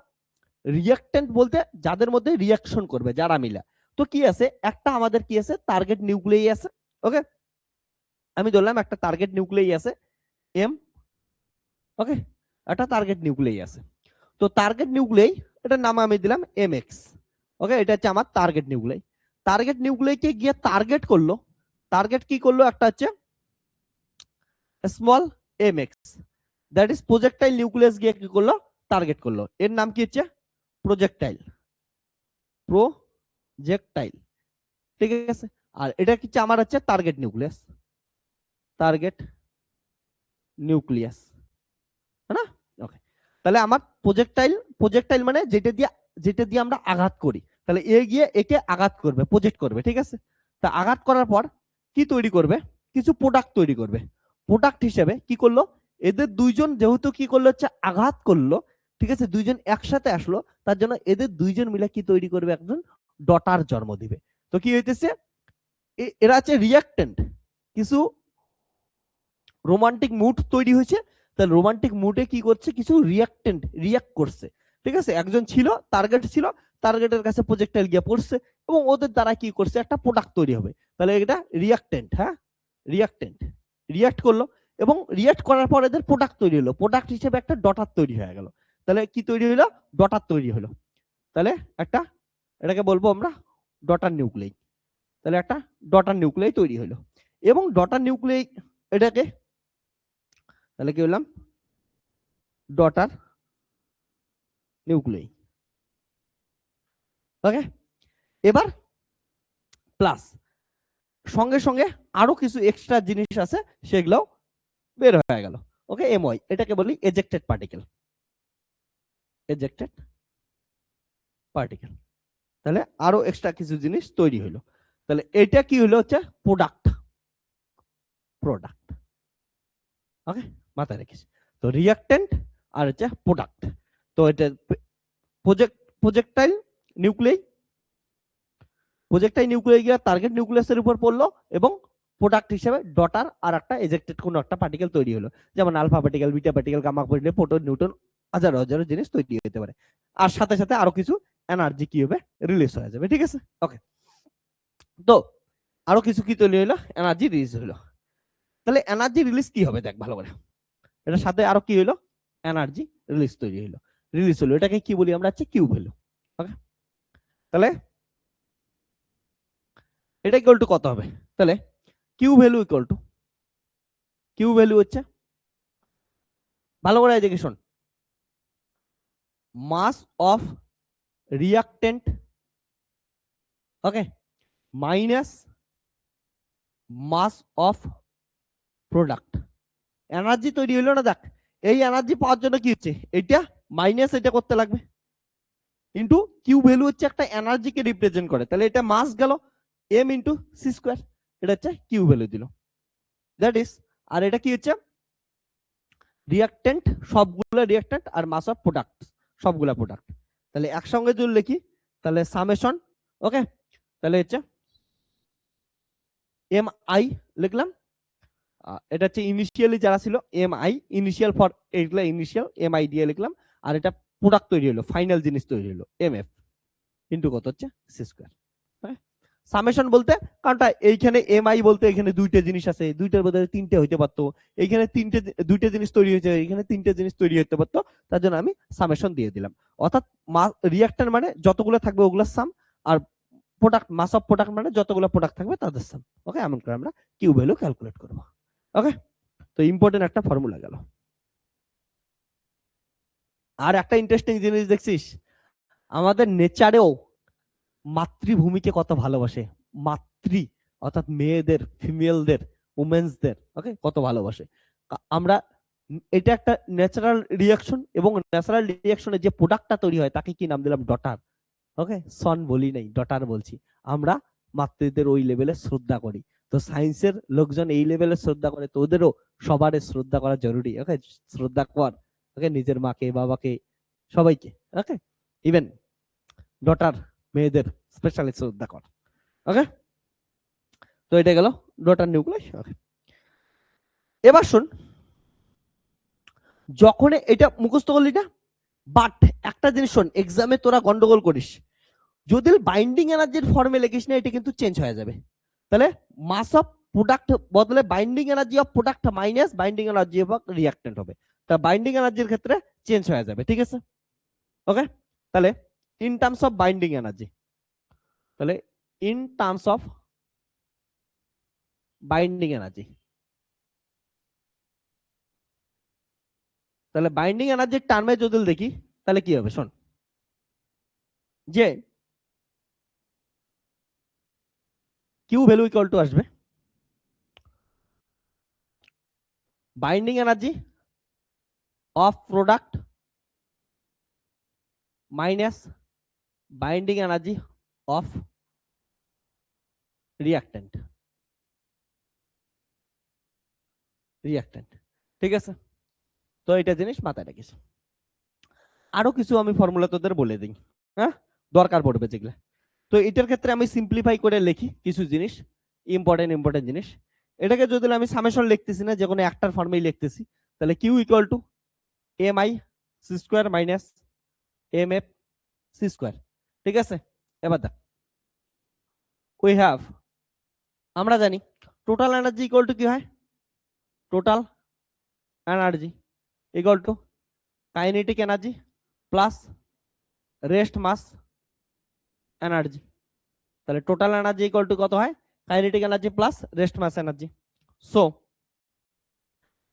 রিয়াক্টেন্ট বলতে যাদের মধ্যে রিয়াকশন করবে যারা মিলা, তো কি আছে একটা আমাদের কি আছে টার্গেট নিউক্লিয়াই আছে। ওকে, আমি ধরলাম একটা টার্গেট নিউক্লিয়াই আছে এম। ওকে, একটা টার্গেট নিউক্লিয়াই আছে। তো টার্গেট নিউক্লিয়াই এটার নাম আমি দিলাম এম এক্স। ওকে, এটা হচ্ছে আমার টার্গেট নিউক্লিয়াই। টার্গেট নিউক্লিয়াইকে গিয়ে টার্গেট করলো, টার্গেট কি করলো একটা হচ্ছে small M X, that is projectile nucleus গিয়ে কি করলো টার্গেট করলো, এর নাম কি হচ্ছে প্রজেক্টাইল, প্রজেক্টাইল। ঠিক আছে, আর এটা কি আমার হচ্ছে টার্গেট নিউক্লিয়াস, টার্গেট নিউক্লিয়াস, है ना। ওকে, তাহলে আমার প্রজেক্টাইল, প্রজেক্টাইল মানে যেটা দিয়ে আমরা আঘাত করি, তাহলে এ গিয়ে একে আঘাত করবে প্রজেক্ট করবে। ঠিক আছে, তা আঘাত করার পর কি তৈরি করবে, কিছু প্রোডাক্ট তৈরি করবে। প্রোডাক্ট হিসেবে কি করলো, এদের দুইজন যেহেতু কি করলো হচ্ছে আঘাত করলো, ঠিক আছে, দুইজন একসাথে আসলো, তার জন্য এদের দুইজন মিলে কি তৈরি করবে, একজন ডটার জন্ম দিবে। তো কি হইতেছে, এরা হচ্ছে রিয়াক্টেন্ট, কিছু রোমান্টিক মুড তৈরি হয়েছে, তাহলে রোমান্টিক মুডে কি করছে, কিছু রিয়াক্টেন্ট রিয়াক্ট করছে। ঠিক আছে, একজন ছিল টার্গেট ছিল, টার্গেটের কাছে প্রজেক্টাইল গিয়ে পড়ছে এবং ওদের দ্বারা কি করছে, একটা প্রোডাক্ট তৈরি হবে। তাহলে এটা রিয়াক্টেন্ট, হ্যাঁ রিয়াক্টেন্ট রিয়াক্ট করলো এবং রিয়াক্ট করার পর এদের প্রোডাক্ট তৈরি হলো, প্রোডাক্ট হিসেবে একটা ডটার তৈরি হয়ে গেল। তাহলে কি তৈরি হলো, ডটার তৈরি হলো। তাহলে একটা, এটাকে বলবো আমরা ডটার নিউক্লিয়াই। তাহলে একটা ডটার নিউক্লিয়াই তৈরি হলো এবং ডটার নিউক্লিয়াই এটাকে, তাহলে কি বললাম, ডটার নিউক্লিয়াই। ওকে, এবার প্লাস সঙ্গে সঙ্গে আরো কিছু এক্সট্রা জিনিস আছে, সেগুলো বের হয়ে গেল। ওকে, এমওয়াই, এটাকে বলি এজেক্টেড পার্টিকেল, এজেক্টেড পার্টিকেল। তাহলে আরো এক্সট্রা কিছু জিনিস তৈরি হলো। তাহলে এটা কি হলো, হচ্ছে প্রোডাক্ট, প্রোডাক্ট। ওকে, মাথায় রেখেছি। তো রিয়াক্টেন্ট আর হচ্ছে প্রোডাক্ট। তো এটা প্রজেক্টাইল নিউক্লিয়াই, প্রজেক্টাইল নিউক্লিয়াই গিয়ে টার্গেট নিউক্লিয়াসের উপর পড়লো এবং প্রোডাক্ট হিসেবে ডটার আর একটা এজেক্টেড কোনো একটা পার্টিকেল তৈরি হলো, যেমন alpha particle, beta particle, gamma particle, proton, neutron, হাজার হাজার জিনিস তৈরি হতে পারে। আর সাথে সাথে আরো কিছু এনার্জি কি হবে, রিলিজ হয়ে যাবে। ঠিক আছে, ওকে। তো আরো কিছু কি তৈরি হলো, এনার্জি রিলিজ হলো। তাহলে এনার্জি রিলিজ কি হবে, দেখ ভালো করে, এটার সাথে আরো কি হলো, এনার্জি রিলিজ তৈরি হলো, রিলিজ হলো, এটাকে কি বলি আমরা, হচ্ছে কিউ ভ্যালু। ওকে, তাহলে এটা ইকুয়াল টু কত হবে, তাহলে Q value equal to, Q value হচ্ছে, ভালো করে এদিকে শোন, mass of reactant, okay, minus mass of product. Energy তৈরি হলো না, দেখ এই এনার্জি পাওয়ার জন্য কি হচ্ছে, এটা মাইনাস এটা করতে লাগবে, ইন্টু কিউ ভ্যালু হচ্ছে একটা এনার্জিকে রিপ্রেজেন্ট করে, তাহলে এটা মাস গেল এম ইন্টু সি স্কোয়ার, এটা হচ্ছে কিউ ভ্যালু দিল, দ্যাট ইজ। আর এটা কি হচ্ছে, রিয়াক্টেন্ট, সবগুলো রিয়াক্টেন্ট, আর মাস অফ প্রোডাক্ট, সবগুলা প্রোডাক্ট। তাহলে একসঙ্গে যদি লিখি, তাহলে সামেশন, ওকে, তাহলে হচ্ছে এম আই লিখলাম, এটা হচ্ছে ইনিশিয়ালি যারা ছিল এম আই, ইনিশিয়াল ফর এইগুলা ইনিশিয়াল, এম আই দিয়ে লিখলাম, আর এটা প্রোডাক্ট তৈরি হলো, ফাইনাল জিনিস তৈরি হলো, এম এফ ইন্টু কত হচ্ছে সি স্কোয়ার। সামেশন বলতে, কারণটা এইখানে এম আই বলতে এখানে দুইটা জিনিস আছে, দুইটার বদলে তিনটে হইতে পারতো, এইখানে তিনটে, দুইটা জিনিস তৈরি হয়েছে, এখানে তিনটে জিনিস তৈরি হতে পারতো, তার জন্য আমি সামেশন দিয়ে দিলাম। অর্থাৎ রিয়াক্টর মানে যতগুলো থাকবে ওগুলোর সাম, আর প্রোডাক্ট, মাস অফ প্রোডাক্ট মানে যতগুলো প্রোডাক্ট থাকবে তাদের সাম। ওকে, এমন করে আমরা কিউ ভ্যালু ক্যালকুলেট করবো। ওকে, তো ইম্পর্টেন্ট একটা ফর্মুলা গেল। আর একটা ইন্টারেস্টিং জিনিস দেখছিস, আমাদের নেচারেও মাতৃভূমিকে কত ভালোবাসে, মাতৃ অর্থাৎ মেয়েদের, ফিমেলদের, উমেন্সদের, ওকে, কত ভালোবাসে আমরা। এটা একটা ন্যাচারাল রিয়াকশন এবং ন্যাচারাল রিয়াকশনে যে প্রোডাক্টটা তৈরি হয় তাকে কি নাম দিলাম, ডটার। ওকে, সন বলি নাই, ডটার বলছি। আমরা মাতৃদের ওই লেভেলে শ্রদ্ধা করি, তো সায়েন্সের লোকজন এই লেভেলে শ্রদ্ধা করে, তো ওদেরও সবার শ্রদ্ধা করা জরুরি। ওকে, শ্রদ্ধা কর, ওকে, নিজের মাকে, বাবাকে, সবাইকে। ওকে, ইভেন ডটার, মেয়েদের স্পেশালি শ্রদ্ধা কর। ওকে, তো এটা গেল ডটার নিউক্লিয়াস। ওকে, এবার শুন, যখন এটা মুখস্থ করলি না, বাট একটা জিনিস শোন, এক্সামে তোরা গন্ডগোল করিস, যদি বাইন্ডিং এনার্জির ফর্মে লিখিস না, এটা কিন্তু চেঞ্জ হয়ে যাবে। তাহলে মাস অফ প্রোডাক্ট বদলে binding energy of product minus binding energy of reactant হবে, তা বাইন্ডিং এনার্জির ক্ষেত্রে চেঞ্জ হয়ে যাবে। ঠিক আছে, ওকে, তাহলে in terms of binding energy, তাহলে in terms of binding energy, তাহলে বাইন্ডিং এনার্জির টার্মে যদি দেখি, তাহলে কি হবে শোন, যে কিউ ভ্যালু ইকুয়াল টু আসবে binding energy of product minus binding energy of reactant, reactant. ঠিক আছে, তো এটা জিনিস মাথায় রাখিস। আরো কিছু আমি ফর্মুলা তোদের বলে দিই, হ্যাঁ, দরকার পড়বে যেগুলো। তো এটার ক্ষেত্রে আমি সিম্পলিফাই করে লিখি কিছু জিনিস, ইম্পর্টেন্ট জিনিস। এটাকে যদি আমি সামেশন লিখতেছি না, যে কোনো একটার ফর্মেই লিখতেছি, তাহলে Q equal to M I C square minus M F C square. ঠিক আছে, এবার দেখ, উই হ্যাভ, আমরা জানি টোটাল এনার্জি ইকুয়াল টু কি হয়, total energy equal to kinetic energy plus rest mass energy. তাহলে টোটাল এনার্জি ইকুয়াল টু কত হয়, kinetic energy plus rest mass energy. So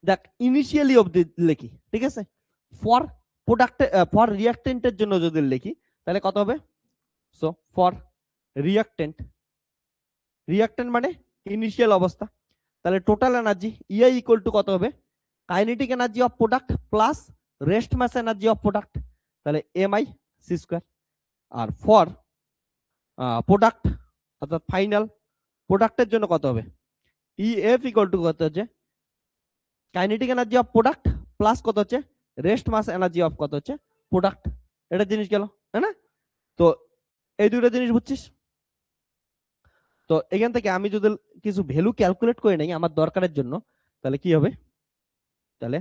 দেখ ইনিশিয়ালি অবধি লিখি, ঠিক আছে, ফর প্রোডাক্ট ফর রিঅ্যাক্টেন্টের জন্য যদি লিখি তাহলে কত হবে, সো ফর রিঅ্যাক্টেন্ট, রিঅ্যাক্টেন্ট মানে ইনিশিয়াল অবস্থা, তাহলে total energy E i equal to কত হবে, kinetic energy of product plus rest mass energy of product, তাহলে এম আই সি স্কোয়ার। আর ফর প্রোডাক্ট অর্থাৎ ফাইনাল প্রোডাক্টের জন্য কত হবে, ই এফ ইকুয়াল টু কত হচ্ছে, kinetic energy of product plus কত হচ্ছে, রেস্ট মাস এনার্জি অফ কত হচ্ছে প্রোডাক্ট। এটা জিনিস গেল, তাই না? তো এই দুটো জিনিস বুঝছিস? তো এখান থেকে আমি যদি কিছু ভ্যালু ক্যালকুলেট করে নেই আমার দরকারের জন্য, তাহলে কি হবে, তাহলে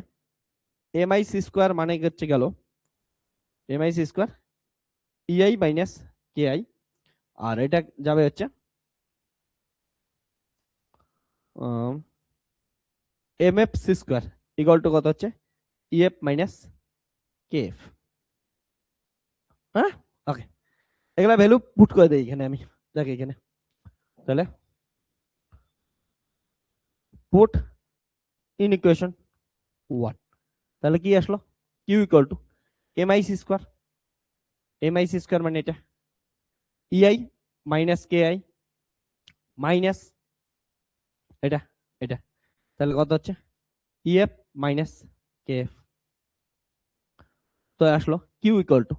এম আই সি স্কোয়ার মানে হচ্ছে গেল m I C square E i minus K i, আর এটা যাবে হচ্ছে m F C square equal to কত হচ্ছে, ইএফ মাইনাস কে এফ। হ্যাঁ, ওকে, এগুলা ভ্যালু পুট করে দেই এখানে আমি, দেখ এখানে, তাহলে পুট ইন ইকুয়েশন 1, তাহলে কি আসলো, Q equal to M I C square, M I C square মানে এটা EI minus K I minus এটা এটা, তাহলে কত হচ্ছে ইএফ মাইনাস কে এফ। তো আসলো কিউ ইকুয়াল টু